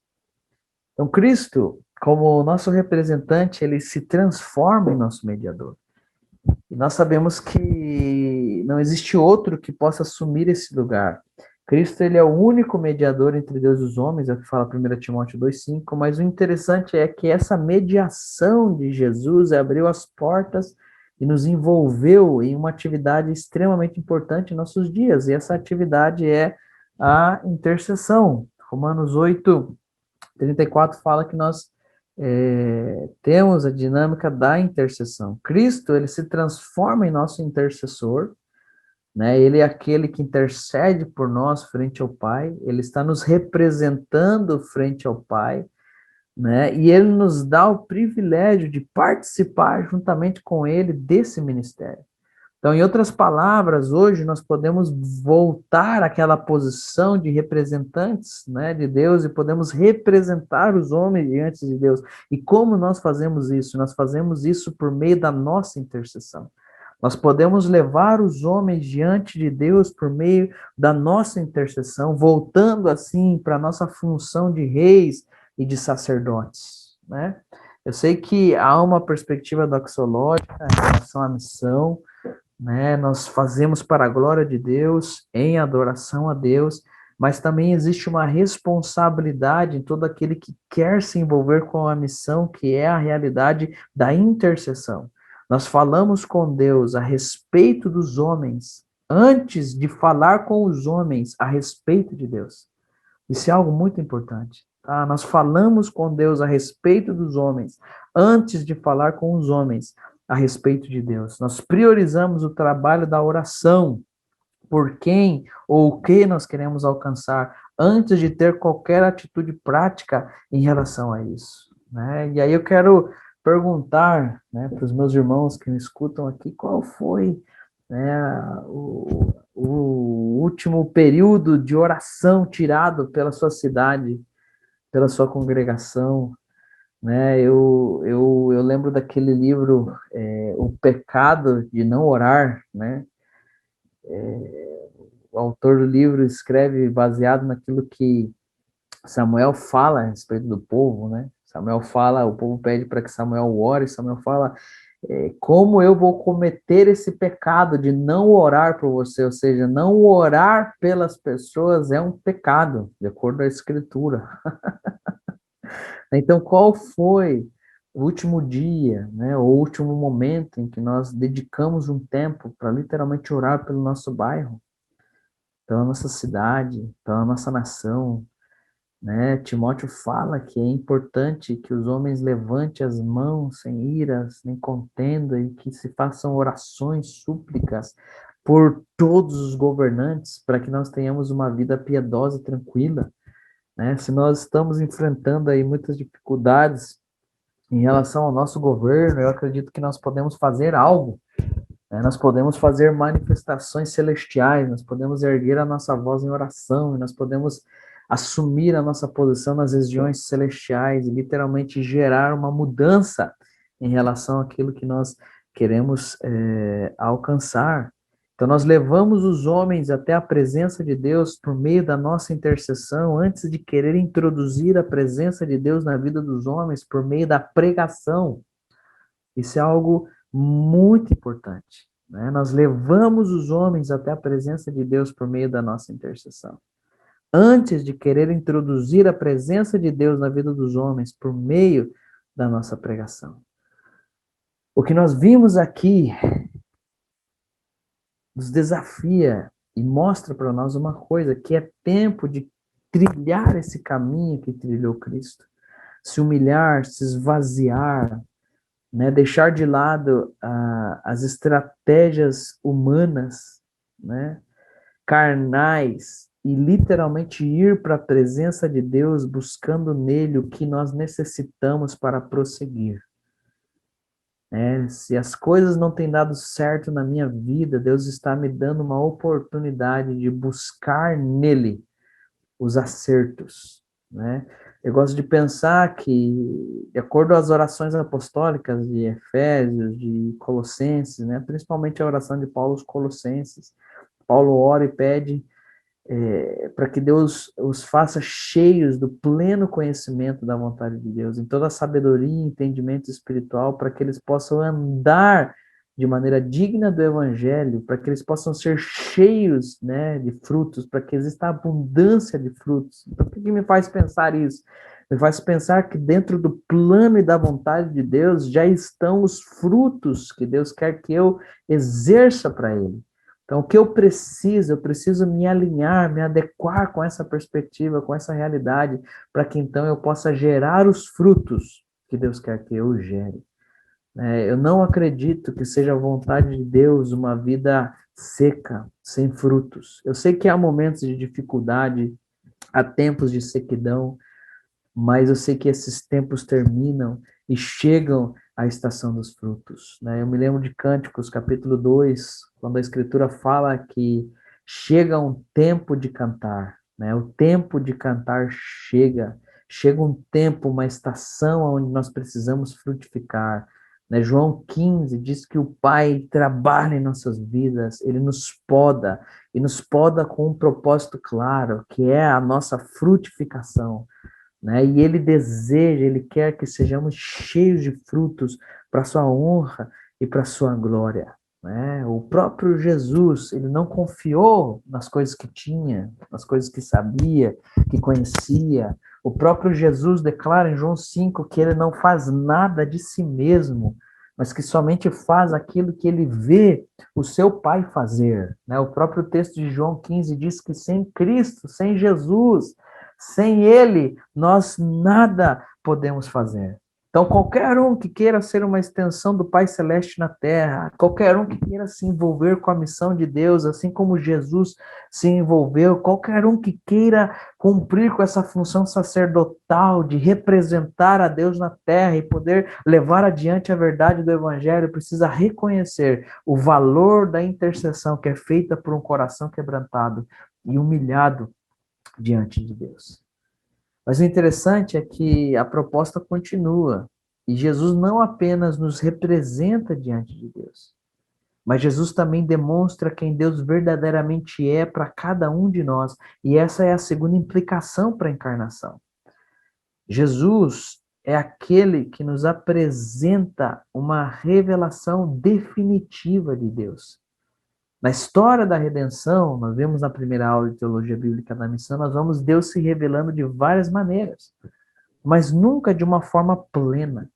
Então, Cristo, como nosso representante, ele se transforma em nosso mediador. E nós sabemos que não existe outro que possa assumir esse lugar. Cristo, ele é o único mediador entre Deus e os homens, é o que fala 1 Timóteo 2,5, mas o interessante é que essa mediação de Jesus abriu as portas e nos envolveu em uma atividade extremamente importante em nossos dias, e essa atividade é a intercessão. Romanos 8:34 fala que nós temos a dinâmica da intercessão. Cristo, ele se transforma em nosso intercessor, né? Ele é aquele que intercede por nós frente ao Pai, ele está nos representando frente ao Pai, né? E ele nos dá o privilégio de participar juntamente com ele desse ministério. Então, em outras palavras, hoje nós podemos voltar àquela posição de representantes, né, de Deus, e podemos representar os homens diante de Deus. E como nós fazemos isso? Nós fazemos isso por meio da nossa intercessão. Nós podemos levar os homens diante de Deus por meio da nossa intercessão, voltando assim para a nossa função de reis e de sacerdotes, né? Eu sei que há uma perspectiva doxológica em relação à missão, né? Nós fazemos para a glória de Deus, em adoração a Deus, mas também existe uma responsabilidade em todo aquele que quer se envolver com a missão, que é a realidade da intercessão. Nós falamos com Deus a respeito dos homens, antes de falar com os homens a respeito de Deus. Isso é algo muito importante. tá? Nós falamos com Deus a respeito dos homens, antes de falar com os homens a respeito de Deus. Nós priorizamos o trabalho da oração, por quem ou o que nós queremos alcançar, antes de ter qualquer atitude prática em relação a isso, né? E aí eu quero perguntar, né, para os meus irmãos que me escutam aqui, qual foi, né, o último período de oração tirado pela sua cidade, pela sua congregação, né? Eu lembro daquele livro, O Pecado de Não Orar, né? O autor do livro escreve baseado naquilo que Samuel fala a respeito do povo, né? Samuel fala, o povo pede para que Samuel ore, Samuel fala, como eu vou cometer esse pecado de não orar por você, ou seja, não orar pelas pessoas é um pecado, de acordo com a Escritura. Então, qual foi o último dia, né, o último momento em que nós dedicamos um tempo para literalmente orar pelo nosso bairro, pela nossa cidade, pela nossa nação, né? Timóteo fala que é importante que os homens levantem as mãos sem iras, nem contenda, e que se façam orações, súplicas por todos os governantes, para que nós tenhamos uma vida piedosa e tranquila, né? Se nós estamos enfrentando aí muitas dificuldades em relação ao nosso governo, eu acredito que nós podemos fazer algo, né? Nós podemos fazer manifestações celestiais, nós podemos erguer a nossa voz em oração, e nós podemos assumir a nossa posição nas regiões celestiais e literalmente gerar uma mudança em relação àquilo que nós queremos alcançar. Então, nós levamos os homens até a presença de Deus por meio da nossa intercessão, antes de querer introduzir a presença de Deus na vida dos homens por meio da pregação. Isso é algo muito importante, né? Nós levamos os homens até a presença de Deus por meio da nossa intercessão, antes de querer introduzir a presença de Deus na vida dos homens por meio da nossa pregação. O que nós vimos aqui nos desafia e mostra para nós uma coisa, que é tempo de trilhar esse caminho que trilhou Cristo, se humilhar, se esvaziar, né? Deixar de lado as estratégias humanas, né? Carnais, e literalmente ir para a presença de Deus, buscando nele o que nós necessitamos para prosseguir. Se as coisas não têm dado certo na minha vida, Deus está me dando uma oportunidade de buscar nele os acertos, né? Eu gosto de pensar que, de acordo às orações apostólicas de Efésios, de Colossenses, né, principalmente a oração de Paulo aos Colossenses, Paulo ora e pede para que Deus os faça cheios do pleno conhecimento da vontade de Deus, em toda a sabedoria e entendimento espiritual, para que eles possam andar de maneira digna do Evangelho, para que eles possam ser cheios, né, de frutos, para que exista abundância de frutos. Então, o que me faz pensar isso? Me faz pensar que dentro do plano e da vontade de Deus já estão os frutos que Deus quer que eu exerça para Ele. Então, o que eu preciso me alinhar, me adequar com essa perspectiva, com essa realidade, para que então eu possa gerar os frutos que Deus quer que eu gere. Eu não acredito que seja a vontade de Deus uma vida seca, sem frutos. Eu sei que há momentos de dificuldade, há tempos de sequidão, mas eu sei que esses tempos terminam e chegam à estação dos frutos, né? Eu me lembro de Cânticos, capítulo 2, quando a Escritura fala que chega um tempo de cantar, né? O tempo de cantar chega um tempo, uma estação onde nós precisamos frutificar, né? João 15 diz que o Pai trabalha em nossas vidas, Ele nos poda, e nos poda com um propósito claro, que é a nossa frutificação, né? E Ele deseja, Ele quer que sejamos cheios de frutos para a sua honra e para a sua glória, né? O próprio Jesus, Ele não confiou nas coisas que tinha, nas coisas que sabia, que conhecia. O próprio Jesus declara em João 5 que Ele não faz nada de si mesmo, mas que somente faz aquilo que Ele vê o seu Pai fazer, né? O próprio texto de João 15 diz que sem Cristo, sem Jesus, Sem ele, nós nada podemos fazer. Então, qualquer um que queira ser uma extensão do Pai Celeste na Terra, qualquer um que queira se envolver com a missão de Deus, assim como Jesus se envolveu, qualquer um que queira cumprir com essa função sacerdotal de representar a Deus na Terra e poder levar adiante a verdade do Evangelho, precisa reconhecer o valor da intercessão que é feita por um coração quebrantado e humilhado diante de Deus. Mas o interessante é que a proposta continua. E Jesus não apenas nos representa diante de Deus, mas Jesus também demonstra quem Deus verdadeiramente é para cada um de nós. E essa é a segunda implicação para a encarnação. Jesus é aquele que nos apresenta uma revelação definitiva de Deus. Na história da redenção, nós vemos na primeira aula de Teologia Bíblica da Missão, nós vamos Deus se revelando de várias maneiras, mas nunca de uma forma plena.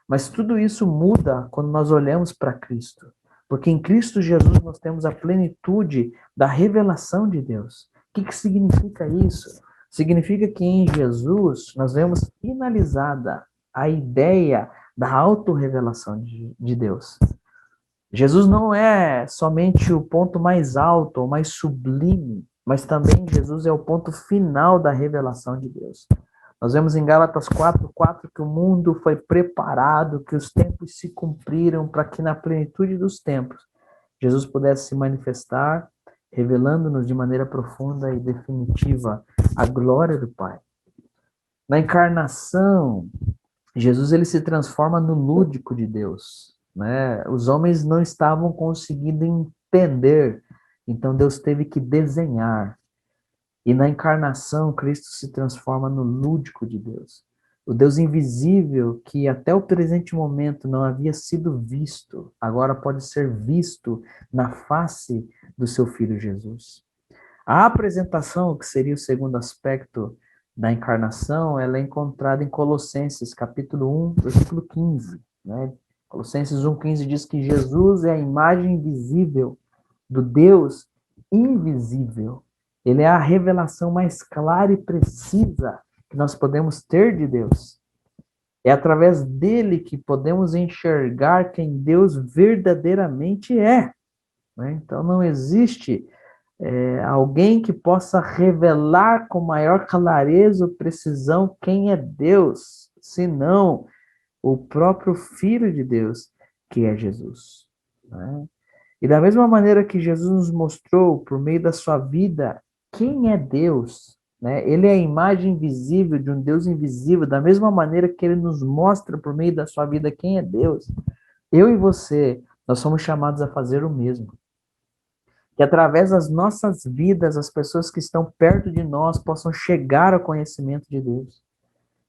Mas tudo isso muda quando nós olhamos para Cristo, porque em Cristo Jesus nós temos a plenitude da revelação de Deus. O que significa isso? Significa que em Jesus nós vemos finalizada a ideia da autorrevelação de Deus. Jesus não é somente o ponto mais alto ou mais sublime, mas também Jesus é o ponto final da revelação de Deus. Nós vemos em Gálatas 4:4 que o mundo foi preparado, que os tempos se cumpriram para que na plenitude dos tempos Jesus pudesse se manifestar, revelando-nos de maneira profunda e definitiva a glória do Pai. Na encarnação, Jesus ele se transforma no lúdico de Deus. Né? Os homens não estavam conseguindo entender, então Deus teve que desenhar. E na encarnação, Cristo se transforma no lúdico de Deus. O Deus invisível, que até o presente momento não havia sido visto, agora pode ser visto na face do seu Filho Jesus. A apresentação, que seria o segundo aspecto da encarnação, ela é encontrada em Colossenses, capítulo 1, versículo 15. Né? Colossenses 1,15 diz que Jesus é a imagem visível do Deus invisível. Ele é a revelação mais clara e precisa que nós podemos ter de Deus. É através dele que podemos enxergar quem Deus verdadeiramente é. Né? Então não existe alguém que possa revelar com maior clareza ou precisão quem é Deus, senão o próprio Filho de Deus, que é Jesus. Né? E da mesma maneira que Jesus nos mostrou, por meio da sua vida, quem é Deus, né? Ele é a imagem visível de um Deus invisível, da mesma maneira que ele nos mostra, por meio da sua vida, quem é Deus. Eu e você, nós somos chamados a fazer o mesmo. Que através das nossas vidas, as pessoas que estão perto de nós possam chegar ao conhecimento de Deus.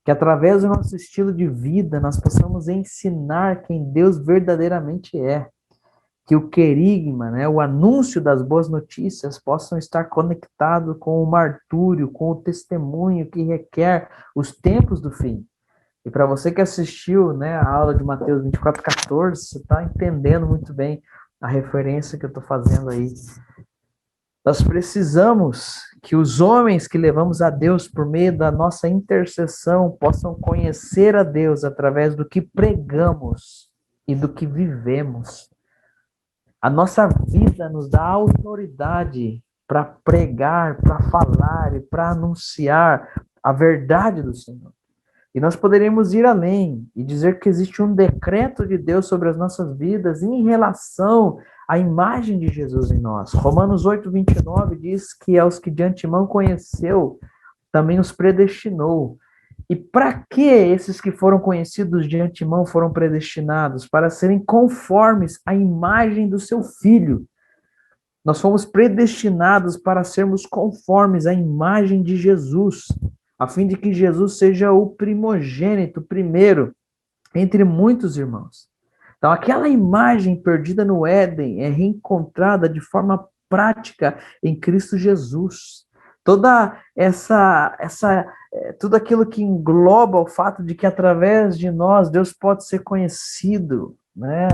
Que através do nosso estilo de vida, nós possamos ensinar quem Deus verdadeiramente é. Que o querigma, né, o anúncio das boas notícias possam estar conectado com o martúrio, com o testemunho que requer os tempos do fim. E para você que assistiu, né, a aula de Mateus 24:14, você está entendendo muito bem a referência que eu estou fazendo aí. Nós precisamos que os homens que levamos a Deus por meio da nossa intercessão possam conhecer a Deus através do que pregamos e do que vivemos. A nossa vida nos dá autoridade para pregar, para falar e para anunciar a verdade do Senhor. E nós poderíamos ir além e dizer que existe um decreto de Deus sobre as nossas vidas em relação à imagem de Jesus em nós. Romanos 8:29 diz que aos que de antemão conheceu, também os predestinou. E para que esses que foram conhecidos de antemão foram predestinados? Para serem conformes à imagem do seu Filho. Nós fomos predestinados para sermos conformes à imagem de Jesus, a fim de que Jesus seja o primogênito, primeiro, entre muitos irmãos. Então, aquela imagem perdida no Éden é reencontrada de forma prática em Cristo Jesus. Toda tudo aquilo que engloba o fato de que através de nós Deus pode ser conhecido, né?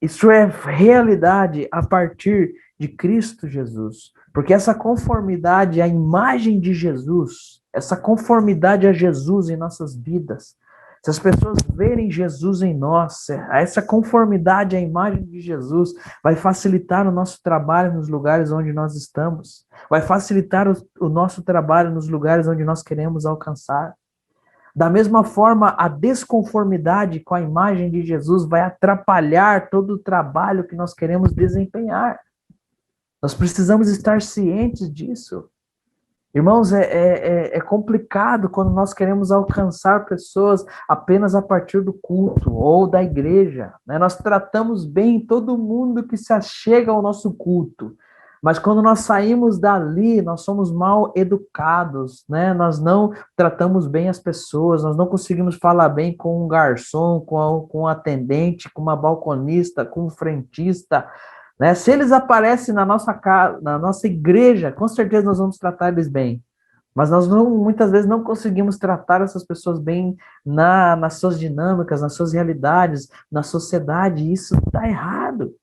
Isso é realidade a partir de Cristo Jesus. Porque essa conformidade à imagem de Jesus, essa conformidade a Jesus em nossas vidas, se as pessoas verem Jesus em nós, essa conformidade à imagem de Jesus vai facilitar o nosso trabalho nos lugares onde nós estamos, vai facilitar o nosso trabalho nos lugares onde nós queremos alcançar. Da mesma forma, a desconformidade com a imagem de Jesus vai atrapalhar todo o trabalho que nós queremos desempenhar. Nós precisamos estar cientes disso. Irmãos, é complicado quando nós queremos alcançar pessoas apenas a partir do culto ou da igreja, né? Nós tratamos bem todo mundo que se achega ao nosso culto, mas quando nós saímos dali, nós somos mal educados, né? Nós não tratamos bem as pessoas, nós não conseguimos falar bem com um garçom, com um atendente, com uma balconista, com um frentista, né? Se eles aparecem na nossa casa, na nossa igreja, com certeza nós vamos tratar eles bem. Mas nós muitas vezes não conseguimos tratar essas pessoas bem nas suas dinâmicas, nas suas realidades, na sociedade. E isso está errado.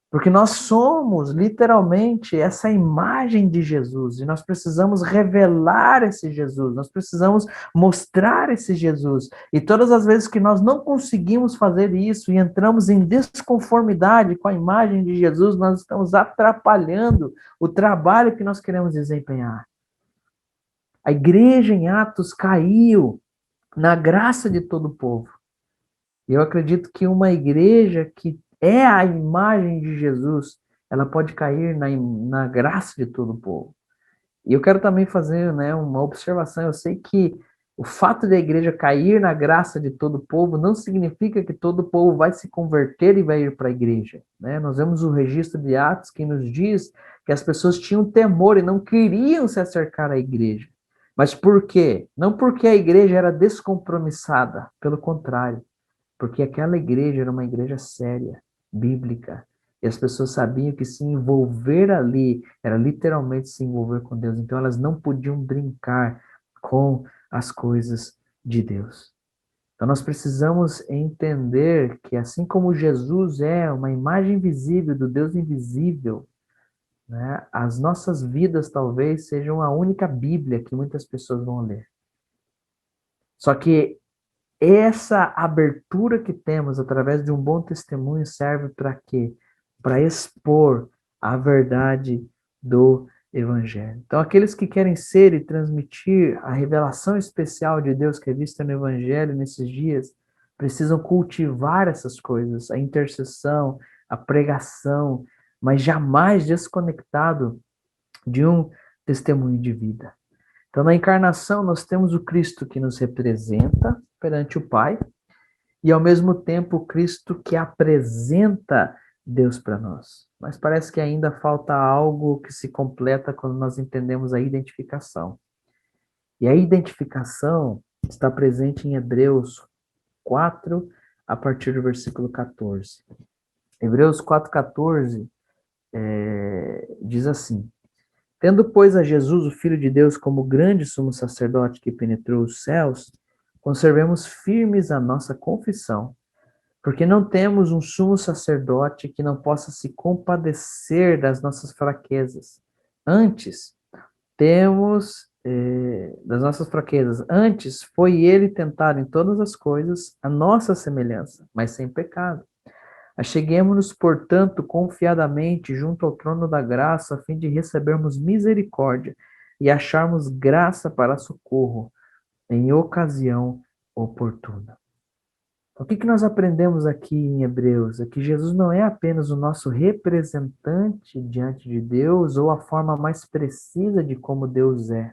Porque nós somos, literalmente, essa imagem de Jesus. E nós precisamos revelar esse Jesus. Nós precisamos mostrar esse Jesus. E todas as vezes que nós não conseguimos fazer isso e entramos em desconformidade com a imagem de Jesus, nós estamos atrapalhando o trabalho que nós queremos desempenhar. A igreja em Atos caiu na graça de todo o povo. E eu acredito que uma igreja que é a imagem de Jesus, ela pode cair na graça de todo o povo. E eu quero também fazer, né, uma observação. Eu sei que o fato da igreja cair na graça de todo o povo não significa que todo o povo vai se converter e vai ir para a igreja, né? Nós vemos o registro de Atos que nos diz que as pessoas tinham temor e não queriam se acercar à igreja. Mas por quê? Não porque a igreja era descompromissada, pelo contrário, porque aquela igreja era uma igreja séria, bíblica, e as pessoas sabiam que se envolver ali era literalmente se envolver com Deus. Então elas não podiam brincar com as coisas de Deus. Então nós precisamos entender que assim como Jesus é uma imagem visível do Deus invisível, né, as nossas vidas talvez sejam a única Bíblia que muitas pessoas vão ler. Só que essa abertura que temos através de um bom testemunho serve para quê? Para expor a verdade do Evangelho. Então, aqueles que querem ser e transmitir a revelação especial de Deus que é vista no Evangelho nesses dias, precisam cultivar essas coisas, a intercessão, a pregação, mas jamais desconectado de um testemunho de vida. Então, na encarnação, nós temos o Cristo que nos representa perante o Pai e, ao mesmo tempo, o Cristo que apresenta Deus para nós. Mas parece que ainda falta algo que se completa quando nós entendemos a identificação. E a identificação está presente em Hebreus 4, a partir do versículo 14. Hebreus 4,14 diz assim: Tendo, pois, a Jesus, o Filho de Deus, como grande sumo sacerdote que penetrou os céus, conservemos firmes a nossa confissão, porque não temos um sumo sacerdote que não possa se compadecer das nossas fraquezas. Antes, Antes, foi ele tentado em todas as coisas, a nossa semelhança, mas sem pecado. Acheguemo-nos, portanto, confiadamente junto ao trono da graça, a fim de recebermos misericórdia e acharmos graça para socorro em ocasião oportuna. O que nós aprendemos aqui em Hebreus? É que Jesus não é apenas o nosso representante diante de Deus ou a forma mais precisa de como Deus é.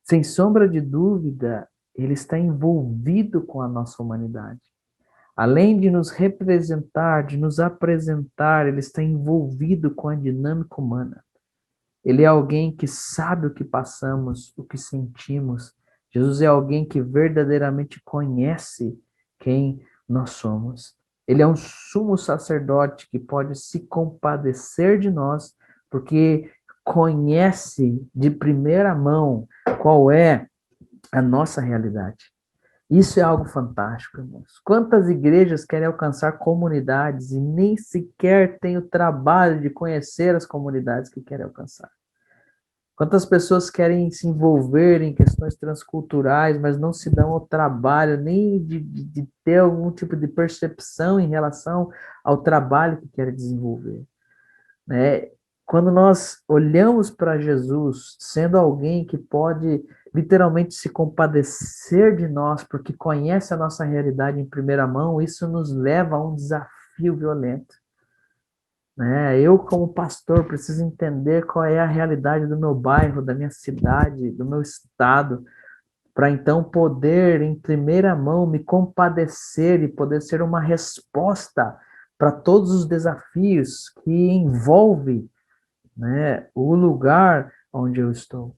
Sem sombra de dúvida, ele está envolvido com a nossa humanidade. Além de nos representar, de nos apresentar, ele está envolvido com a dinâmica humana. Ele é alguém que sabe o que passamos, o que sentimos. Jesus é alguém que verdadeiramente conhece quem nós somos. Ele é um sumo sacerdote que pode se compadecer de nós, porque conhece de primeira mão qual é a nossa realidade. Isso é algo fantástico, irmãos. Quantas igrejas querem alcançar comunidades e nem sequer têm o trabalho de conhecer as comunidades que querem alcançar? Quantas pessoas querem se envolver em questões transculturais, mas não se dão ao trabalho nem de ter algum tipo de percepção em relação ao trabalho que querem desenvolver, né? Quando nós olhamos para Jesus, sendo alguém que pode literalmente se compadecer de nós, porque conhece a nossa realidade em primeira mão, isso nos leva a um desafio violento, né? Eu, como pastor, preciso entender qual é a realidade do meu bairro, da minha cidade, do meu estado, para então poder, em primeira mão, me compadecer e poder ser uma resposta para todos os desafios que envolvem, né, o lugar onde eu estou.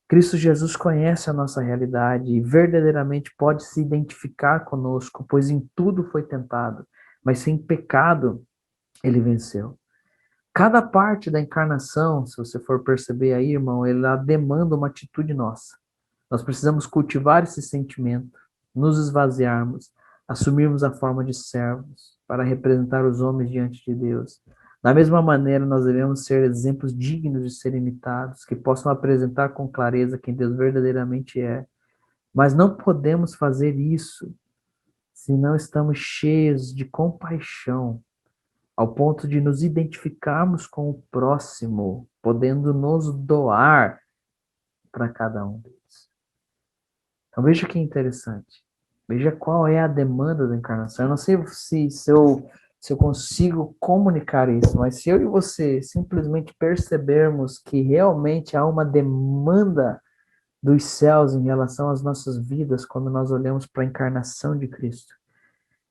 Cristo Jesus conhece a nossa realidade e verdadeiramente pode se identificar conosco, pois em tudo foi tentado, mas sem pecado ele venceu. Cada parte da encarnação, se você for perceber aí, irmão, ela demanda uma atitude nossa. Nós precisamos cultivar esse sentimento, nos esvaziarmos, assumirmos a forma de servos para representar os homens diante de Deus. Da mesma maneira, nós devemos ser exemplos dignos de ser imitados, que possam apresentar com clareza quem Deus verdadeiramente é. Mas não podemos fazer isso se não estamos cheios de compaixão, ao ponto de nos identificarmos com o próximo, podendo nos doar para cada um deles. Então veja que interessante. Veja qual é a demanda da encarnação. Eu não sei se eu consigo comunicar isso, mas se eu e você simplesmente percebermos que realmente há uma demanda dos céus em relação às nossas vidas quando nós olhamos para a encarnação de Cristo,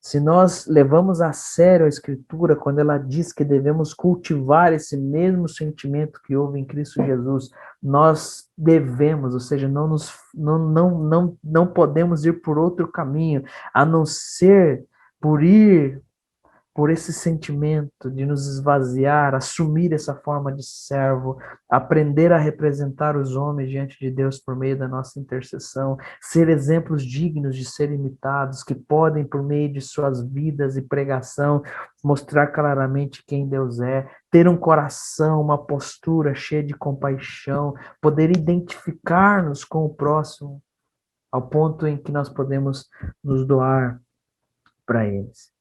se nós levamos a sério a Escritura quando ela diz que devemos cultivar esse mesmo sentimento que houve em Cristo Jesus, nós devemos, ou seja, não podemos ir por outro caminho, a não ser por ir por esse sentimento de nos esvaziar, assumir essa forma de servo, aprender a representar os homens diante de Deus por meio da nossa intercessão, ser exemplos dignos de ser imitados, que podem, por meio de suas vidas e pregação, mostrar claramente quem Deus é, ter um coração, uma postura cheia de compaixão, poder identificar-nos com o próximo, ao ponto em que nós podemos nos doar para eles.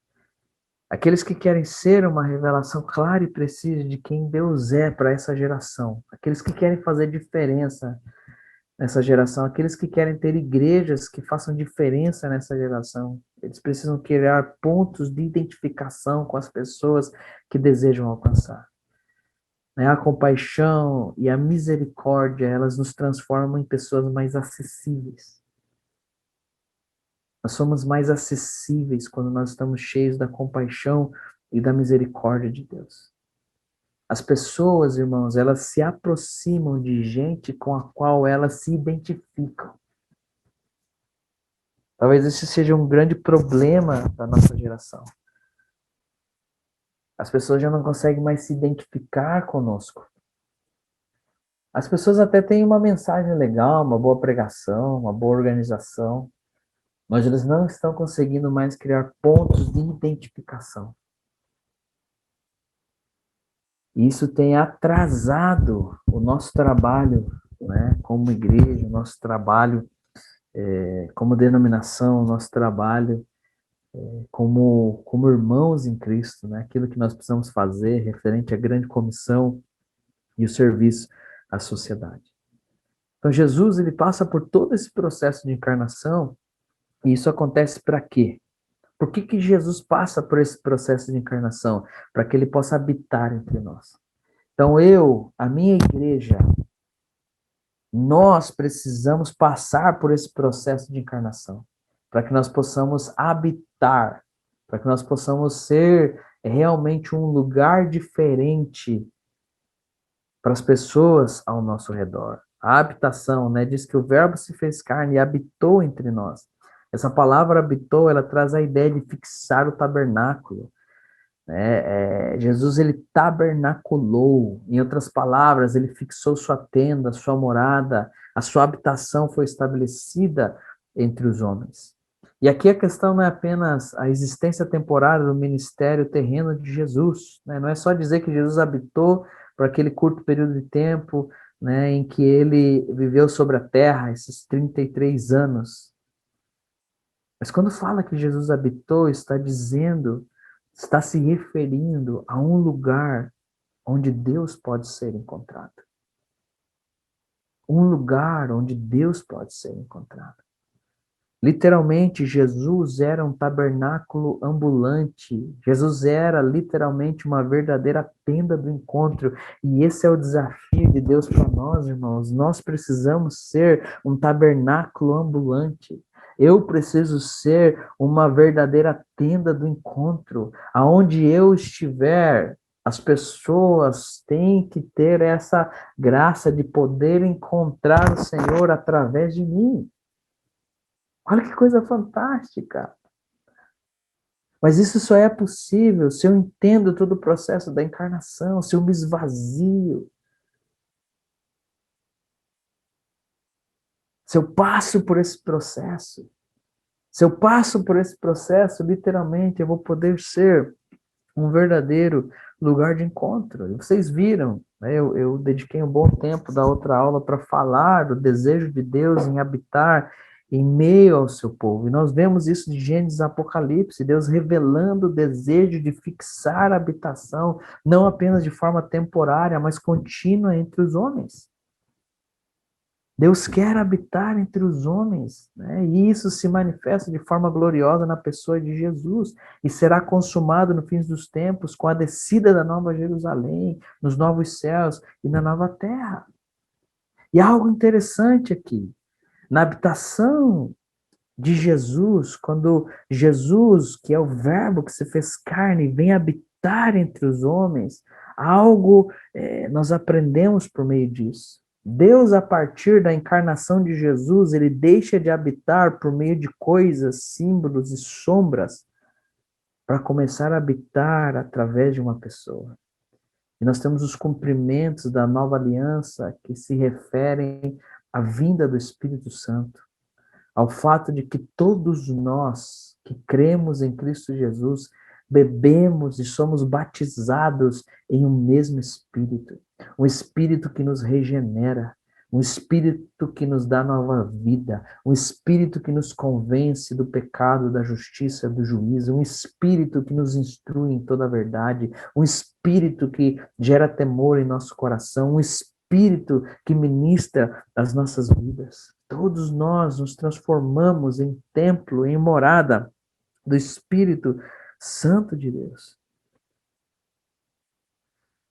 Aqueles que querem ser uma revelação clara e precisa de quem Deus é para essa geração. Aqueles que querem fazer diferença nessa geração. Aqueles que querem ter igrejas que façam diferença nessa geração. Eles precisam criar pontos de identificação com as pessoas que desejam alcançar. A compaixão e a misericórdia, elas nos transformam em pessoas mais acessíveis. Nós somos mais acessíveis quando nós estamos cheios da compaixão e da misericórdia de Deus. As pessoas, irmãos, elas se aproximam de gente com a qual elas se identificam. Talvez esse seja um grande problema da nossa geração. As pessoas já não conseguem mais se identificar conosco. As pessoas até têm uma mensagem legal, uma boa pregação, uma boa organização, mas eles não estão conseguindo mais criar pontos de identificação. E isso tem atrasado o nosso trabalho, né, como igreja, o nosso trabalho como denominação, o nosso trabalho como irmãos em Cristo, né, aquilo que nós precisamos fazer referente à grande comissão e o serviço à sociedade. Então Jesus, ele passa por todo esse processo de encarnação, e isso acontece para quê? Por que Jesus passa por esse processo de encarnação? Para que ele possa habitar entre nós. Então a minha igreja, nós precisamos passar por esse processo de encarnação, para que nós possamos habitar, para que nós possamos ser realmente um lugar diferente para as pessoas ao nosso redor. A habitação, né, diz que o verbo se fez carne e habitou entre nós. Essa palavra habitou, ela traz a ideia de fixar o tabernáculo. Jesus, ele tabernaculou, em outras palavras, ele fixou sua tenda, sua morada, a sua habitação foi estabelecida entre os homens. E aqui a questão não é apenas a existência temporária do ministério terreno de Jesus, né? Não é só dizer que Jesus habitou por aquele curto período de tempo, né, em que ele viveu sobre a terra, esses 33 anos. Mas quando fala que Jesus habitou, está dizendo, está se referindo a um lugar onde Deus pode ser encontrado. Um lugar onde Deus pode ser encontrado. Literalmente, Jesus era um tabernáculo ambulante. Jesus era literalmente uma verdadeira tenda do encontro. E esse é o desafio de Deus para nós, irmãos. Nós precisamos ser um tabernáculo ambulante. Eu preciso ser uma verdadeira tenda do encontro. Aonde eu estiver, as pessoas têm que ter essa graça de poder encontrar o Senhor através de mim. Olha que coisa fantástica. Mas isso só é possível se eu entendo todo o processo da encarnação, se eu me esvazio, se eu passo por esse processo. Se eu passo por esse processo, literalmente, eu vou poder ser um verdadeiro lugar de encontro. E vocês viram, né, eu dediquei um bom tempo da outra aula para falar do desejo de Deus em habitar em meio ao seu povo. E nós vemos isso de Gênesis Apocalipse, Deus revelando o desejo de fixar a habitação, não apenas de forma temporária, mas contínua entre os homens. Deus quer habitar entre os homens, né? E isso se manifesta de forma gloriosa na pessoa de Jesus, e será consumado no fim dos tempos com a descida da nova Jerusalém, nos novos céus e na nova terra. E há algo interessante aqui, na habitação de Jesus, quando Jesus, que é o verbo que se fez carne, vem habitar entre os homens, algo nós aprendemos por meio disso. Deus, a partir da encarnação de Jesus, ele deixa de habitar por meio de coisas, símbolos e sombras, para começar a habitar através de uma pessoa. E nós temos os cumprimentos da nova aliança que se referem à vinda do Espírito Santo, ao fato de que todos nós que cremos em Cristo Jesus bebemos e somos batizados em um mesmo Espírito, um Espírito que nos regenera, um Espírito que nos dá nova vida, um Espírito que nos convence do pecado, da justiça, do juízo, um Espírito que nos instrui em toda a verdade, um Espírito que gera temor em nosso coração, um Espírito que ministra as nossas vidas. Todos nós nos transformamos em templo, em morada do Espírito Santo de Deus.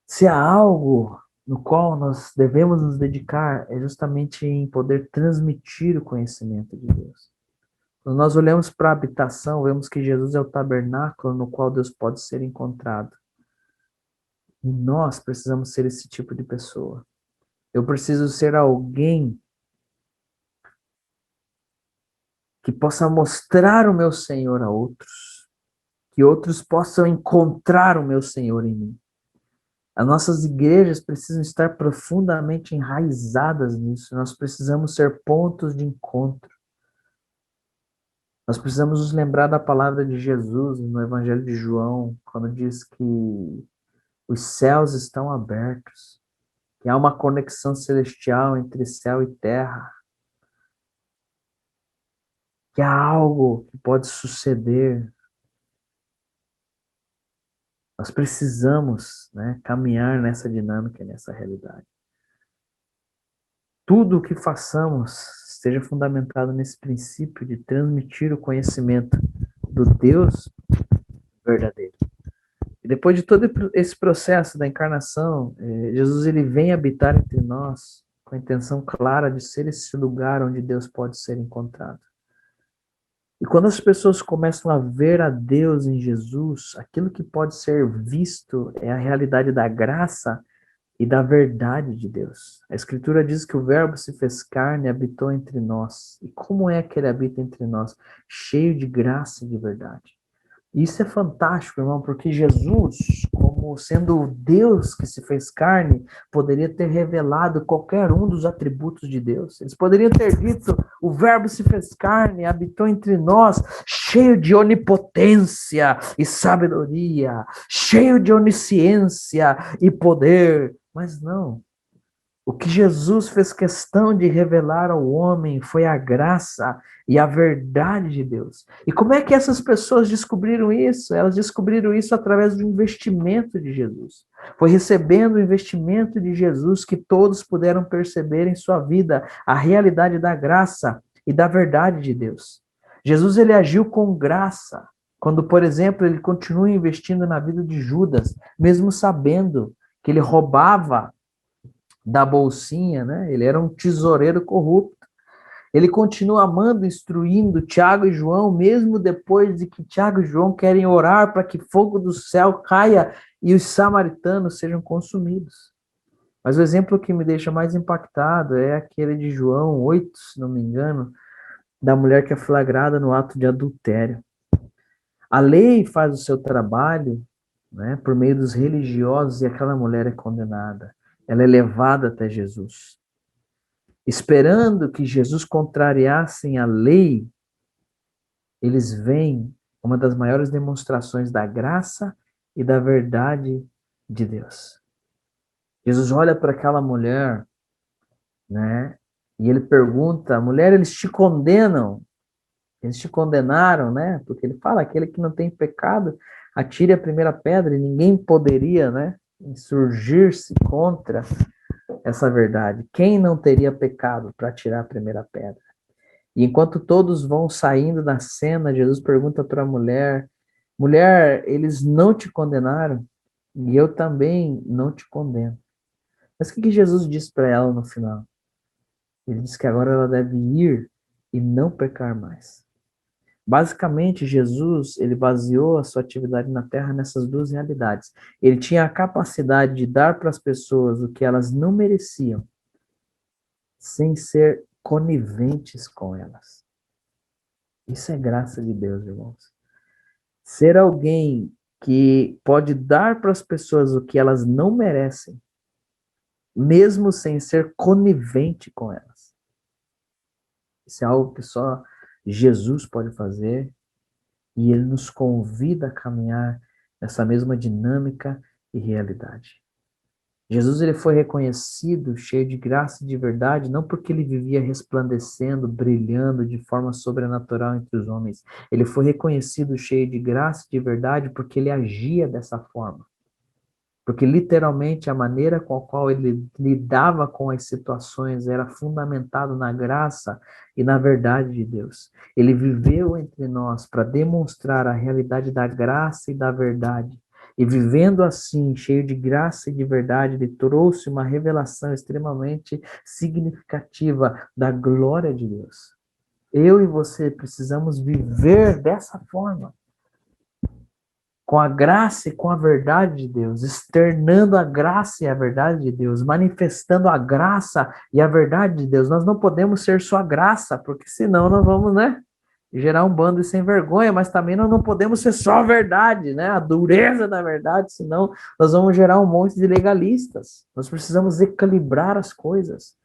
Se há algo no qual nós devemos nos dedicar, é justamente em poder transmitir o conhecimento de Deus. Quando nós olhamos para a habitação, vemos que Jesus é o tabernáculo no qual Deus pode ser encontrado. E nós precisamos ser esse tipo de pessoa. Eu preciso ser alguém que possa mostrar o meu Senhor a outros, que outros possam encontrar o meu Senhor em mim. As nossas igrejas precisam estar profundamente enraizadas nisso. Nós precisamos ser pontos de encontro. Nós precisamos nos lembrar da palavra de Jesus no Evangelho de João, quando diz que os céus estão abertos, que há uma conexão celestial entre céu e terra, que há algo que pode suceder. Nós precisamos, né, caminhar nessa dinâmica, nessa realidade. Tudo o que façamos esteja fundamentado nesse princípio de transmitir o conhecimento do Deus verdadeiro. E depois de todo esse processo da encarnação, Jesus ele vem habitar entre nós com a intenção clara de ser esse lugar onde Deus pode ser encontrado. E quando as pessoas começam a ver a Deus em Jesus, aquilo que pode ser visto é a realidade da graça e da verdade de Deus. A Escritura diz que o Verbo se fez carne e habitou entre nós. E como é que ele habita entre nós? Cheio de graça e de verdade. E isso é fantástico, irmão, porque Jesus, como como sendo o Deus que se fez carne, poderia ter revelado qualquer um dos atributos de Deus. Eles poderiam ter dito: o Verbo se fez carne, habitou entre nós, cheio de onipotência e sabedoria, cheio de onisciência e poder. Mas não. O que Jesus fez questão de revelar ao homem foi a graça e a verdade de Deus. E como é que essas pessoas descobriram isso? Elas descobriram isso através do investimento de Jesus. Foi recebendo o investimento de Jesus que todos puderam perceber em sua vida a realidade da graça e da verdade de Deus. Jesus, ele agiu com graça. Quando, por exemplo, ele continua investindo na vida de Judas, mesmo sabendo que ele roubava da bolsinha, né? Ele era um tesoureiro corrupto. Ele continua amando, instruindo Tiago e João, mesmo depois de que Tiago e João querem orar para que fogo do céu caia e os samaritanos sejam consumidos. Mas o exemplo que me deixa mais impactado é aquele de João 8, se não me engano, da mulher que é flagrada no ato de adultério. A lei faz o seu trabalho, né, por meio dos religiosos, e aquela mulher é condenada. Ela é levada até Jesus. Esperando que Jesus contrariasse a lei, eles veem uma das maiores demonstrações da graça e da verdade de Deus. Jesus olha para aquela mulher, né? E ele pergunta: mulher, eles te condenam? Eles te condenaram, né? Porque ele fala: aquele que não tem pecado, atire a primeira pedra, e ninguém poderia, né, insurgir-se contra essa verdade. Quem não teria pecado para tirar a primeira pedra? E enquanto todos vão saindo da cena, Jesus pergunta para a mulher: mulher, eles não te condenaram? E eu também não te condeno. Mas o que Jesus disse para ela no final? Ele disse que agora ela deve ir e não pecar mais. Basicamente, Jesus, ele baseou a sua atividade na Terra nessas duas realidades. Ele tinha a capacidade de dar para as pessoas o que elas não mereciam, sem ser coniventes com elas. Isso é graça de Deus, irmãos. Ser alguém que pode dar para as pessoas o que elas não merecem, mesmo sem ser conivente com elas. Isso é algo que só Jesus pode fazer, e ele nos convida a caminhar nessa mesma dinâmica e realidade. Jesus, ele foi reconhecido cheio de graça e de verdade, não porque ele vivia resplandecendo, brilhando de forma sobrenatural entre os homens. Ele foi reconhecido cheio de graça e de verdade porque ele agia dessa forma. Porque literalmente a maneira com a qual ele lidava com as situações era fundamentado na graça e na verdade de Deus. Ele viveu entre nós para demonstrar a realidade da graça e da verdade. E vivendo assim, cheio de graça e de verdade, ele trouxe uma revelação extremamente significativa da glória de Deus. Eu e você precisamos viver dessa forma, com a graça e com a verdade de Deus, externando a graça e a verdade de Deus, manifestando a graça e a verdade de Deus. Nós não podemos ser só graça, porque senão nós vamos, né, gerar um bando de sem vergonha, mas também nós não podemos ser só a verdade, né, a dureza da verdade, senão nós vamos gerar um monte de legalistas. Nós precisamos equilibrar as coisas,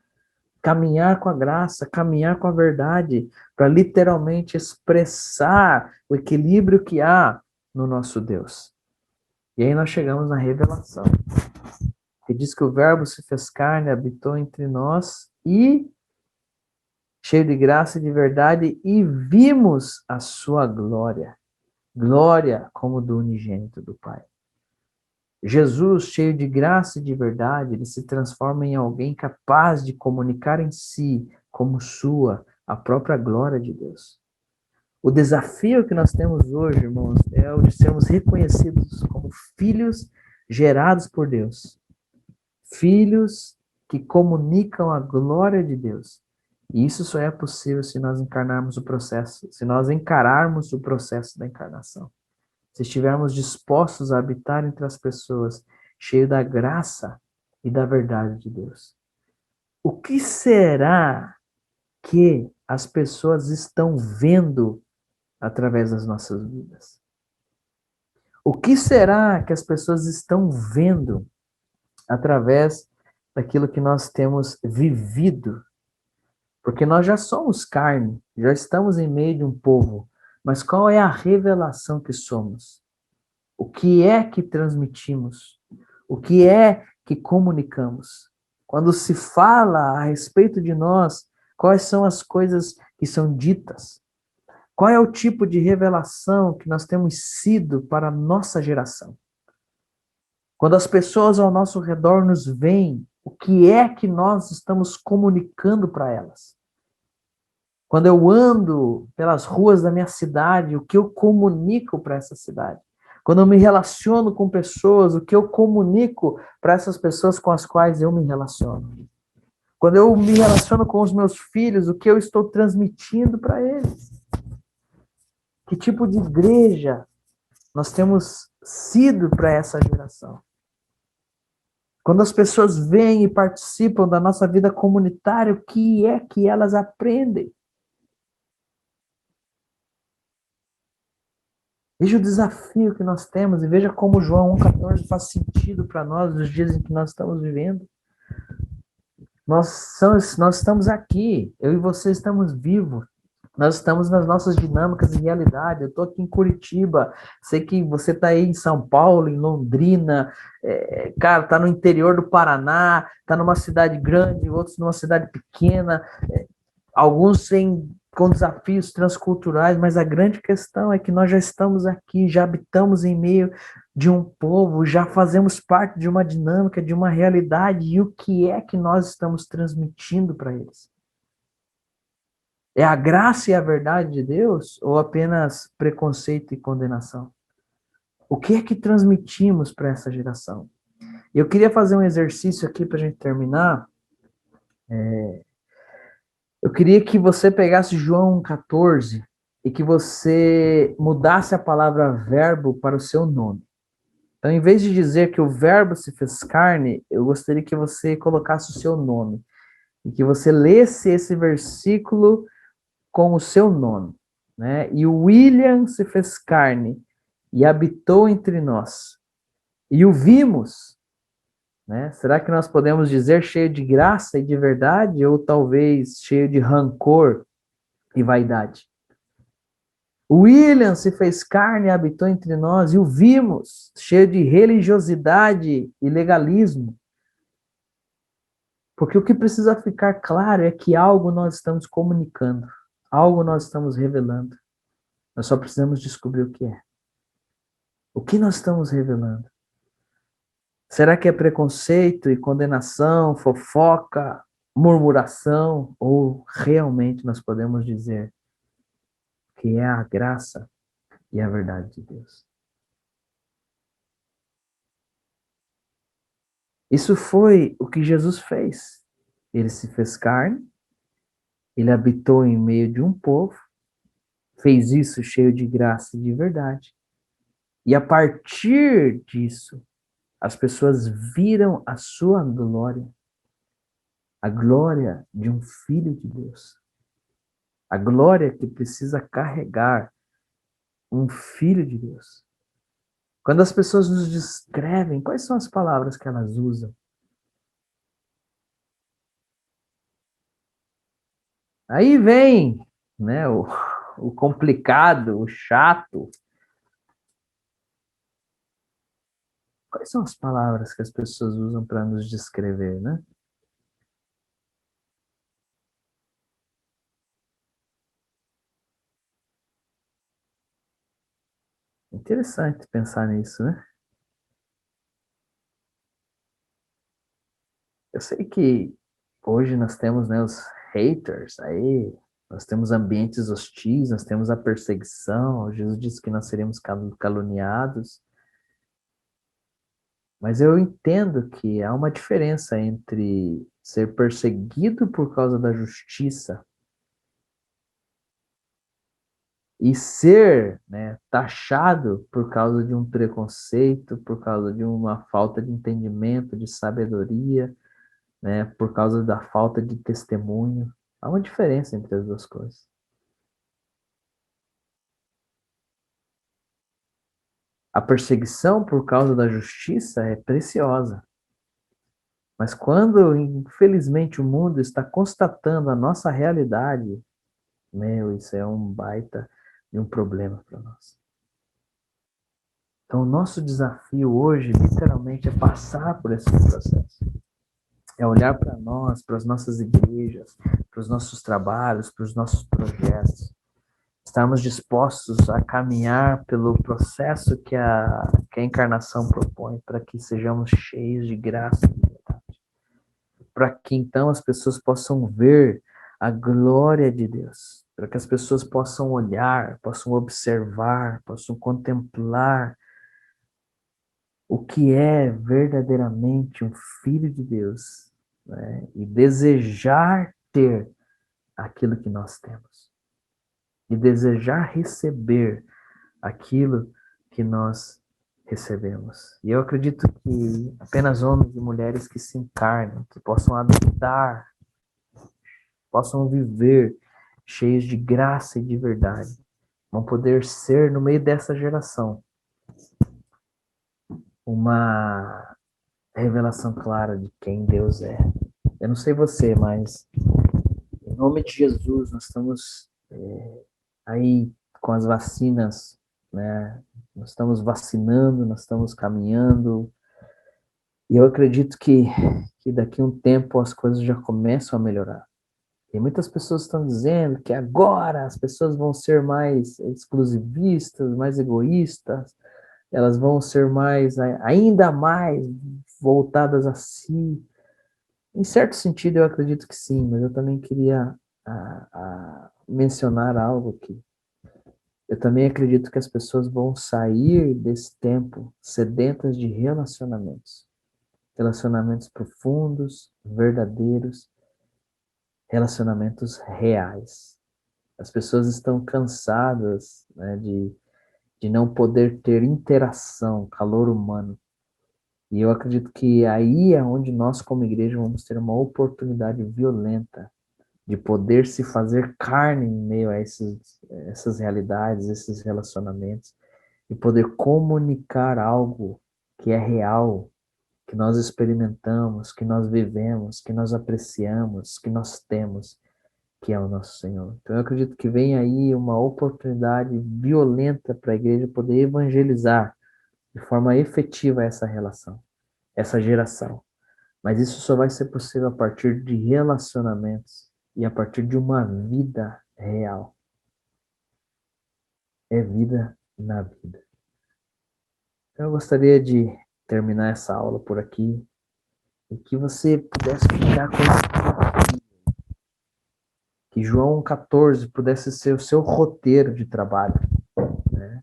caminhar com a graça, caminhar com a verdade, para literalmente expressar o equilíbrio que há no nosso Deus. E aí nós chegamos na revelação, que diz que o Verbo se fez carne, habitou entre nós e, cheio de graça e de verdade, e vimos a sua glória. Glória como do unigênito do Pai. Jesus, cheio de graça e de verdade, ele se transforma em alguém capaz de comunicar em si, como sua, a própria glória de Deus. O desafio que nós temos hoje, irmãos, é o de sermos reconhecidos como filhos gerados por Deus. Filhos que comunicam a glória de Deus. E isso só é possível se nós encarnarmos o processo, se nós encararmos o processo da encarnação. Se estivermos dispostos a habitar entre as pessoas, cheio da graça e da verdade de Deus. O que será que as pessoas estão vendo através das nossas vidas? O que será que as pessoas estão vendo através daquilo que nós temos vivido? Porque nós já somos carne, já estamos em meio de um povo, mas qual é a revelação que somos? O que é que transmitimos? O que é que comunicamos? Quando se fala a respeito de nós, quais são as coisas que são ditas? Qual é o tipo de revelação que nós temos sido para a nossa geração? Quando as pessoas ao nosso redor nos veem, o que é que nós estamos comunicando para elas? Quando eu ando pelas ruas da minha cidade, o que eu comunico para essa cidade? Quando eu me relaciono com pessoas, o que eu comunico para essas pessoas com as quais eu me relaciono? Quando eu me relaciono com os meus filhos, o que eu estou transmitindo para eles? Que tipo de igreja nós temos sido para essa geração? Quando as pessoas vêm e participam da nossa vida comunitária, o que é que elas aprendem? Veja o desafio que nós temos e veja como João 1,14 faz sentido para nós nos dias em que nós estamos vivendo. Nós estamos aqui, eu e você estamos vivos. Nós estamos nas nossas dinâmicas e realidade. Eu estou aqui em Curitiba, sei que você está aí em São Paulo, em Londrina, cara, está no interior do Paraná, está numa cidade grande, outros numa cidade pequena, alguns com desafios transculturais, mas a grande questão é que nós já estamos aqui, já habitamos em meio de um povo, já fazemos parte de uma dinâmica, de uma realidade, e o que é que nós estamos transmitindo para eles? É a graça e a verdade de Deus ou apenas preconceito e condenação? O que é que transmitimos para essa geração? Eu queria fazer um exercício aqui para a gente terminar. Eu queria que você pegasse João 14 e que você mudasse a palavra verbo para o seu nome. Então, em vez de dizer que o verbo se fez carne, eu gostaria que você colocasse o seu nome e que você lesse esse versículo com o seu nome, né? E o William se fez carne e habitou entre nós. E o vimos, né? Será que nós podemos dizer cheio de graça e de verdade ou talvez cheio de rancor e vaidade? O William se fez carne e habitou entre nós e o vimos cheio de religiosidade e legalismo. Porque o que precisa ficar claro é que algo nós estamos comunicando, algo nós estamos revelando. Nós só precisamos descobrir o que é. O que nós estamos revelando? Será que é preconceito e condenação, fofoca, murmuração? Ou realmente nós podemos dizer que é a graça e a verdade de Deus? Isso foi o que Jesus fez. Ele se fez carne, ele habitou em meio de um povo, fez isso cheio de graça e de verdade. E a partir disso, as pessoas viram a sua glória, a glória de um filho de Deus. A glória que precisa carregar um filho de Deus. Quando as pessoas nos descrevem, quais são as palavras que elas usam? Aí vem, né, o complicado, o chato. Quais são as palavras que as pessoas usam para nos descrever, né? Interessante pensar nisso, né? Eu sei que hoje nós temos, né, os haters aí, nós temos ambientes hostis, nós temos a perseguição. Jesus disse que nós seríamos caluniados. Mas eu entendo que há uma diferença entre ser perseguido por causa da justiça e ser, né, taxado por causa de um preconceito, por causa de uma falta de entendimento, de sabedoria, né, por causa da falta de testemunho. Há uma diferença entre as duas coisas. A perseguição por causa da justiça é preciosa. Mas quando, infelizmente, o mundo está constatando a nossa realidade, isso é um baita de um problema para nós. Então, o nosso desafio hoje, literalmente, é passar por esse processo. É olhar para nós, para as nossas igrejas, para os nossos trabalhos, para os nossos projetos. Estarmos dispostos a caminhar pelo processo que a encarnação propõe, para que sejamos cheios de graça e verdade. Para que, então, as pessoas possam ver a glória de Deus. Para que as pessoas possam olhar, possam observar, possam contemplar o que é verdadeiramente um filho de Deus, né? E desejar ter aquilo que nós temos. E desejar receber aquilo que nós recebemos. E eu acredito que apenas homens e mulheres que se encarnem, que possam habitar, possam viver cheios de graça e de verdade, vão poder ser, no meio dessa geração, uma revelação clara de quem Deus é. Eu não sei você, mas em nome de Jesus, nós estamos aí com as vacinas, né? Nós estamos vacinando, nós estamos caminhando, e eu acredito que daqui a um tempo as coisas já começam a melhorar. E muitas pessoas estão dizendo que agora as pessoas vão ser mais exclusivistas, mais egoístas, elas vão ser ainda mais voltadas a si. Em certo sentido, eu acredito que sim, mas eu também queria mencionar algo aqui. Eu também acredito que as pessoas vão sair desse tempo sedentas de relacionamentos. Relacionamentos profundos, verdadeiros, relacionamentos reais. As pessoas estão cansadas, né, de não poder ter interação, calor humano. E eu acredito que aí é onde nós, como igreja, vamos ter uma oportunidade violenta de poder se fazer carne em meio a essas realidades, esses relacionamentos, e poder comunicar algo que é real, que nós experimentamos, que nós vivemos, que nós apreciamos, que nós temos, que é o nosso Senhor. Então eu acredito que vem aí uma oportunidade violenta para a igreja poder evangelizar de forma efetiva essa relação, essa geração. Mas isso só vai ser possível a partir de relacionamentos e a partir de uma vida real. É vida na vida. Então eu gostaria de terminar essa aula por aqui e que você pudesse ficar com isso, que João 14 pudesse ser o seu roteiro de trabalho, né?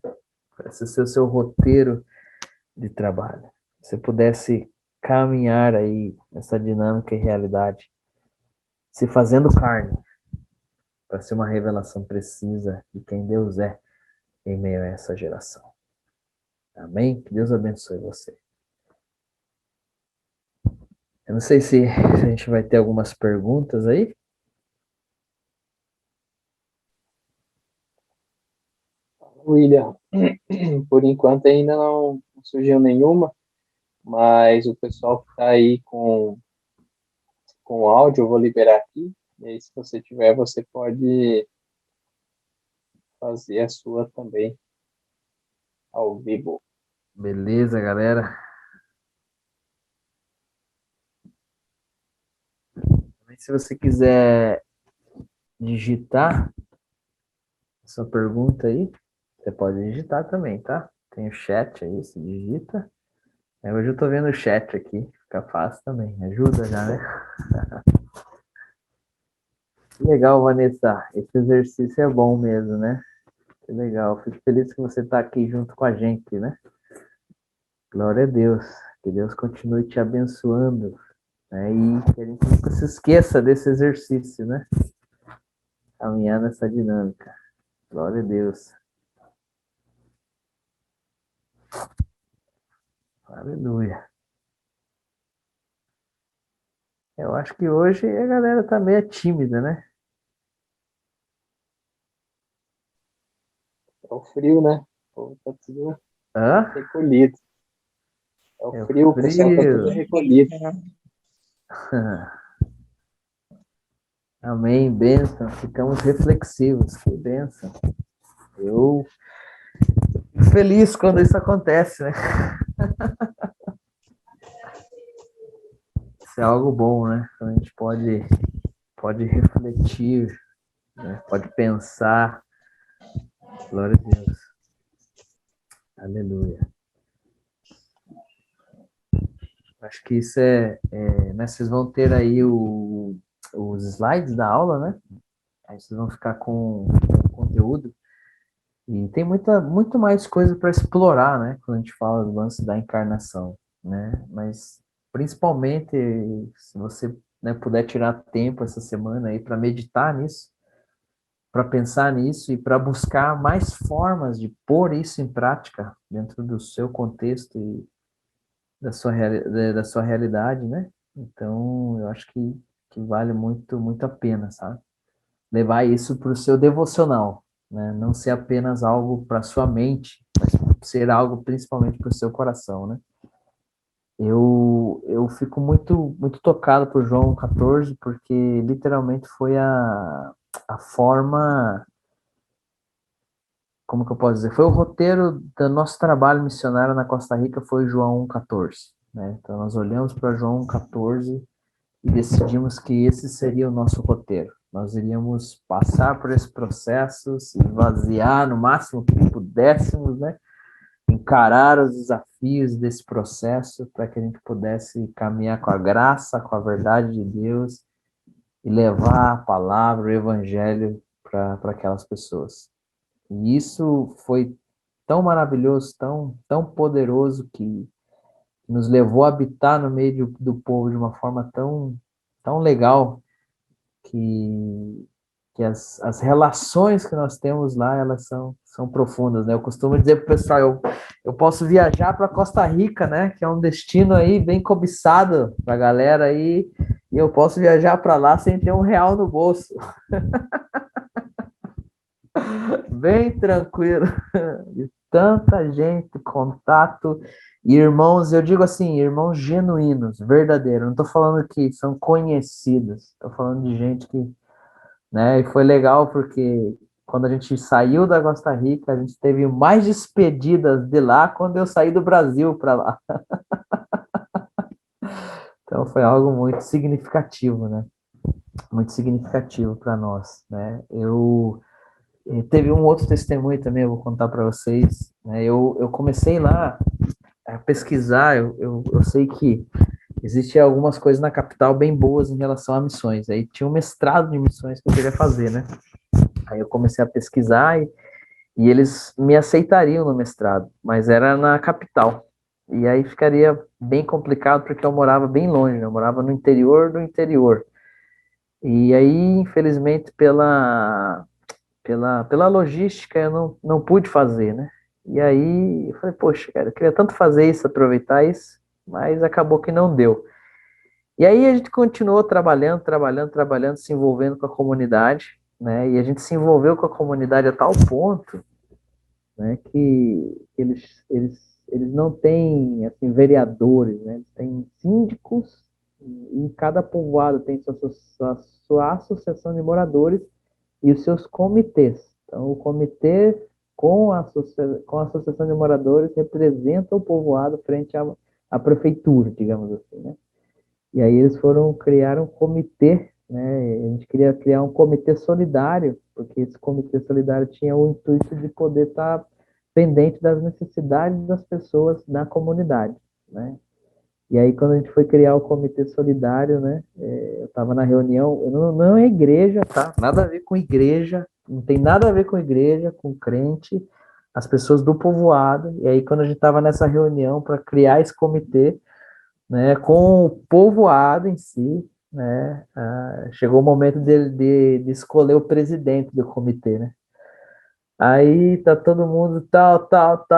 Pudesse ser o seu roteiro de trabalho. Você pudesse caminhar aí nessa dinâmica e realidade, se fazendo carne, para ser uma revelação precisa de quem Deus é em meio a essa geração. Amém? Que Deus abençoe você. Eu não sei se a gente vai ter algumas perguntas aí. William, por enquanto ainda não surgiu nenhuma, mas o pessoal que está aí com o áudio, eu vou liberar aqui. E aí, se você tiver, você pode fazer a sua também ao vivo. Beleza, galera. Se você quiser digitar sua pergunta aí, você pode digitar também, tá? Tem o chat aí, se digita. Hoje eu tô vendo o chat aqui, fica fácil também. Ajuda já, né? Que legal, Vanessa. Esse exercício é bom mesmo, né? Que legal. Fico feliz que você tá aqui junto com a gente, né? Glória a Deus. Que Deus continue te abençoando, né? E que a gente nunca se esqueça desse exercício, né? Caminhar nessa dinâmica. Glória a Deus. Aleluia. Eu acho que hoje a galera tá meio tímida, né? É o frio, né? O povo tá tudo Hã? Recolhido. É o É o frio, o pessoal tá tudo frio. recolhido. Amém, bênção. Ficamos reflexivos. Que bênção. Eu fico feliz quando isso acontece, né? Isso é algo bom, né? A gente pode refletir, né? Pode pensar. Glória a Deus. Aleluia. Acho que isso né? Vocês vão ter aí os slides da aula, né? Aí vocês vão ficar com o conteúdo. E tem muito mais coisa para explorar, né? Quando a gente fala do lance da encarnação, né? Mas principalmente se você, né, puder tirar tempo essa semana aí para meditar nisso, para pensar nisso e para buscar mais formas de pôr isso em prática dentro do seu contexto e da sua realidade, né? Então, eu acho que vale muito a pena, sabe? Levar isso para o seu devocional, né? Não ser apenas algo para sua mente, mas ser algo principalmente para o seu coração, né? Eu fico muito tocado por João 14, porque literalmente foi a forma, como que eu posso dizer? Foi o roteiro do nosso trabalho missionário na Costa Rica, foi João 14, né? Então nós olhamos para João 14 e decidimos que esse seria o nosso roteiro. Nós iríamos passar por esse processo, se esvaziar no máximo que pudéssemos, né? Encarar os desafios desse processo para que a gente pudesse caminhar com a graça, com a verdade de Deus e levar a palavra, o evangelho para aquelas pessoas. E isso foi tão maravilhoso, tão poderoso que nos levou a habitar no meio do povo de uma forma tão legal que, que as relações que nós temos lá, elas são profundas, né? Eu costumo dizer para o pessoal, eu posso viajar para Costa Rica, né? Que é um destino aí bem cobiçado para a galera aí, e eu posso viajar para lá sem ter R$ 1 no bolso, bem tranquilo. E tanta gente, contato, e irmãos, eu digo assim, irmãos genuínos, verdadeiros. Não estou falando que são conhecidos, estou falando de gente que, né? E foi legal porque quando a gente saiu da Costa Rica, a gente teve mais despedidas de lá quando eu saí do Brasil para lá. Então foi algo muito significativo, né? Muito significativo para nós, né? Teve um outro testemunho também, eu vou contar para vocês, né? Eu comecei lá a pesquisar, eu sei que existem algumas coisas na capital bem boas em relação a missões. Aí tinha um mestrado de missões que eu queria fazer, né? Aí eu comecei a pesquisar e eles me aceitariam no mestrado, mas era na capital. E aí ficaria bem complicado porque eu morava bem longe, né? Eu morava no interior do interior. E aí, infelizmente, pela logística, eu não pude fazer, né? E aí eu falei, poxa, cara, eu queria tanto fazer isso, aproveitar isso, mas acabou que não deu. E aí a gente continuou trabalhando, se envolvendo com a comunidade, né? E a gente se envolveu com a comunidade a tal ponto, né, que eles não têm assim, vereadores, né, eles têm síndicos, e em cada povoado tem sua associação de moradores e os seus comitês. Então, o comitê com a associação de moradores representa o povoado frente à prefeitura, digamos assim, né? E aí eles criar um comitê, né? A gente queria criar um comitê solidário, porque esse comitê solidário tinha o intuito de poder estar pendente das necessidades das pessoas na comunidade, né? E aí quando a gente foi criar o comitê solidário, né? Eu estava na reunião, não é igreja, tá? Nada a ver com igreja, não tem nada a ver com igreja, com crente, as pessoas do povoado. E aí quando a gente estava nessa reunião para criar esse comitê, né, com o povoado em si, né, chegou o momento de escolher o presidente do comitê, né? Aí tá todo mundo tal.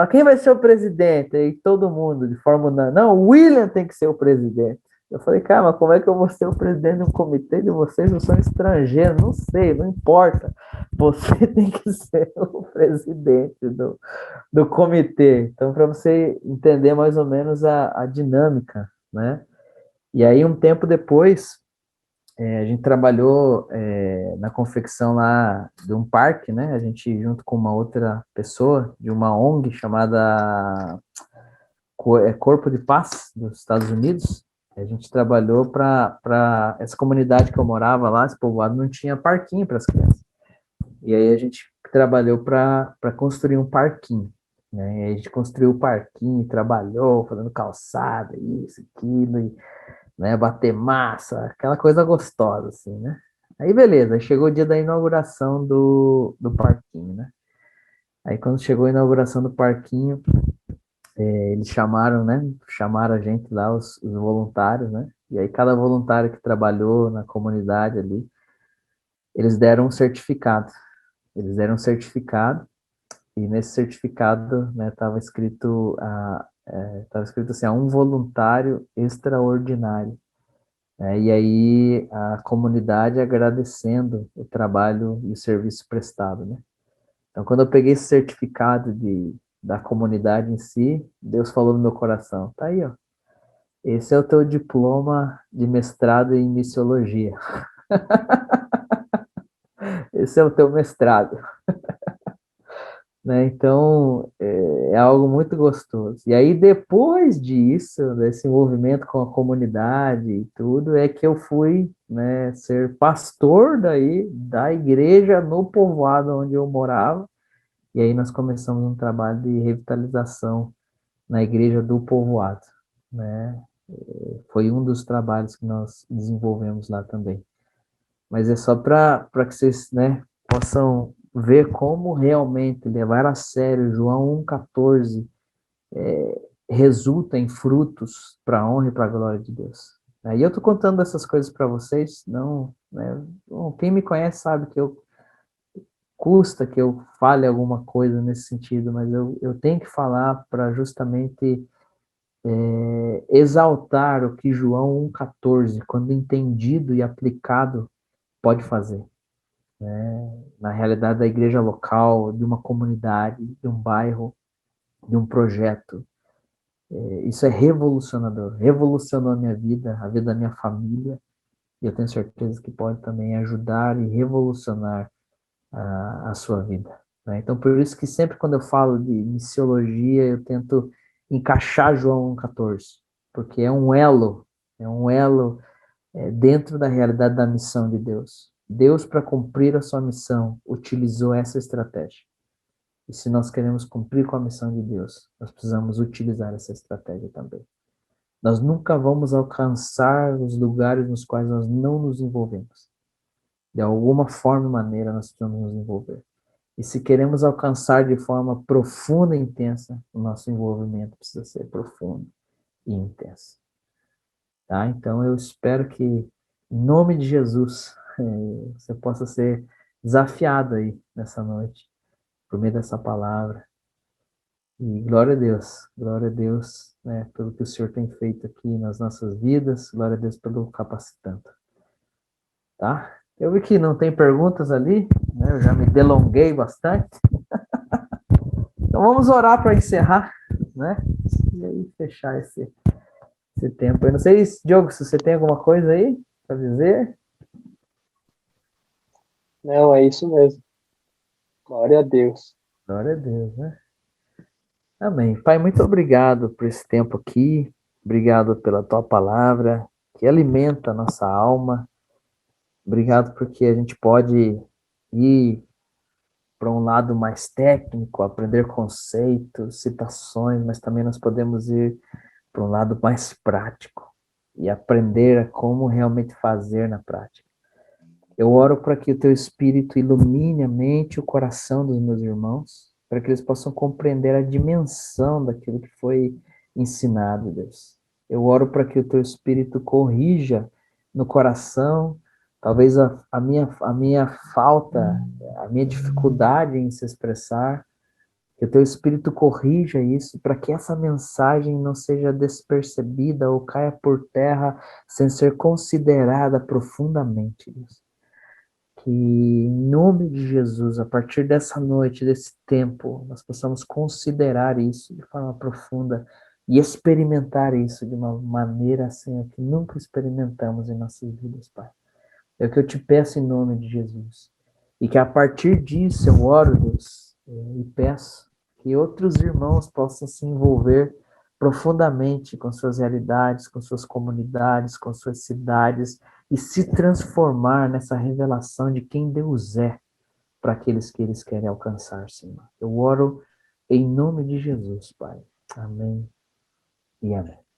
Quem vai ser o presidente? Aí todo mundo, de forma unânime, não, o William tem que ser o presidente. Eu falei, cara, mas como é que eu vou ser o presidente de um comitê de vocês não são estrangeiros? Não sei, não importa. Você tem que ser o presidente do comitê. Então, para você entender mais ou menos a dinâmica, né? E aí, um tempo depois, a gente trabalhou na confecção lá de um parque, né? A gente, junto com uma outra pessoa, de uma ONG chamada Corpo de Paz, dos Estados Unidos, a gente trabalhou para essa comunidade que eu morava lá, esse povoado não tinha parquinho para as crianças. E aí a gente trabalhou para construir um parquinho. Né? E aí a gente construiu o parquinho, trabalhou, fazendo calçada, isso, aquilo, e, né, bater massa, aquela coisa gostosa, assim, né? Aí beleza, aí chegou o dia da inauguração do parquinho, né? Aí quando chegou a inauguração do parquinho, eles chamaram, né? Chamaram a gente lá, os voluntários, né? E aí cada voluntário que trabalhou na comunidade ali, eles deram um certificado. Eles deram um certificado e nesse certificado, né, tava escrito assim, um voluntário extraordinário. Né? E aí a comunidade agradecendo o trabalho e o serviço prestado, né? Então, quando eu peguei esse certificado da comunidade em si, Deus falou no meu coração, tá aí, ó. Esse é o teu diploma de mestrado em missiologia. Esse é o teu mestrado. Né? Então, é algo muito gostoso. E aí, depois disso, desse envolvimento com a comunidade e tudo, é que eu fui, né, ser pastor daí, da igreja no povoado onde eu morava. E aí nós começamos um trabalho de revitalização na igreja do povoado, né? Foi um dos trabalhos que nós desenvolvemos lá também. Mas é só para que vocês, né, possam ver como realmente levar a sério João 1,14 resulta em frutos para a honra e para a glória de Deus. E eu estou contando essas coisas para vocês, não, né, quem me conhece sabe que eu custa que eu fale alguma coisa nesse sentido, mas eu tenho que falar para justamente exaltar o que João 1,14, quando entendido e aplicado, pode fazer. Né? Na realidade da igreja local, de uma comunidade, de um bairro, de um projeto. Isso é revolucionador. Revolucionou a minha vida, a vida da minha família, e eu tenho certeza que pode também ajudar e revolucionar a sua vida. Né? Então, por isso que sempre quando eu falo de missiologia, eu tento encaixar João 1,14, porque é um elo dentro da realidade da missão de Deus. Deus, para cumprir a sua missão, utilizou essa estratégia. E se nós queremos cumprir com a missão de Deus, nós precisamos utilizar essa estratégia também. Nós nunca vamos alcançar os lugares nos quais nós não nos envolvemos. De alguma forma e maneira nós precisamos nos envolver. E se queremos alcançar de forma profunda e intensa, o nosso envolvimento precisa ser profundo e intenso. Tá? Então eu espero que, em nome de Jesus, você possa ser desafiado aí nessa noite, por meio dessa palavra. E glória a Deus, né, pelo que o Senhor tem feito aqui nas nossas vidas, glória a Deus pelo capacitando. Tá? Eu vi que não tem perguntas ali, né, eu já me delonguei bastante. Então vamos orar para encerrar, né? E aí fechar esse tempo. Eu não sei, Diogo, se você tem alguma coisa aí para dizer. Não, é isso mesmo. Glória a Deus. Glória a Deus, né? Amém. Pai, muito obrigado por esse tempo aqui. Obrigado pela tua palavra, que alimenta a nossa alma. Obrigado porque a gente pode ir para um lado mais técnico, aprender conceitos, citações, mas também nós podemos ir para um lado mais prático e aprender a como realmente fazer na prática. Eu oro para que o teu Espírito ilumine a mente e o coração dos meus irmãos, para que eles possam compreender a dimensão daquilo que foi ensinado, Deus. Eu oro para que o teu Espírito corrija no coração, talvez a minha falta, a minha dificuldade em se expressar, Que o teu Espírito corrija isso, para que essa mensagem não seja despercebida ou caia por terra sem ser considerada profundamente, Deus. Que em nome de Jesus, a partir dessa noite, desse tempo, nós possamos considerar isso de forma profunda e experimentar isso de uma maneira assim que nunca experimentamos em nossas vidas, Pai. É o que eu te peço em nome de Jesus. E que a partir disso eu oro, Deus, e peço que outros irmãos possam se envolver profundamente com suas realidades, com suas comunidades, com suas cidades e se transformar nessa revelação de quem Deus é para aqueles que eles querem alcançar, Senhor. Eu oro em nome de Jesus, Pai. Amém e amém.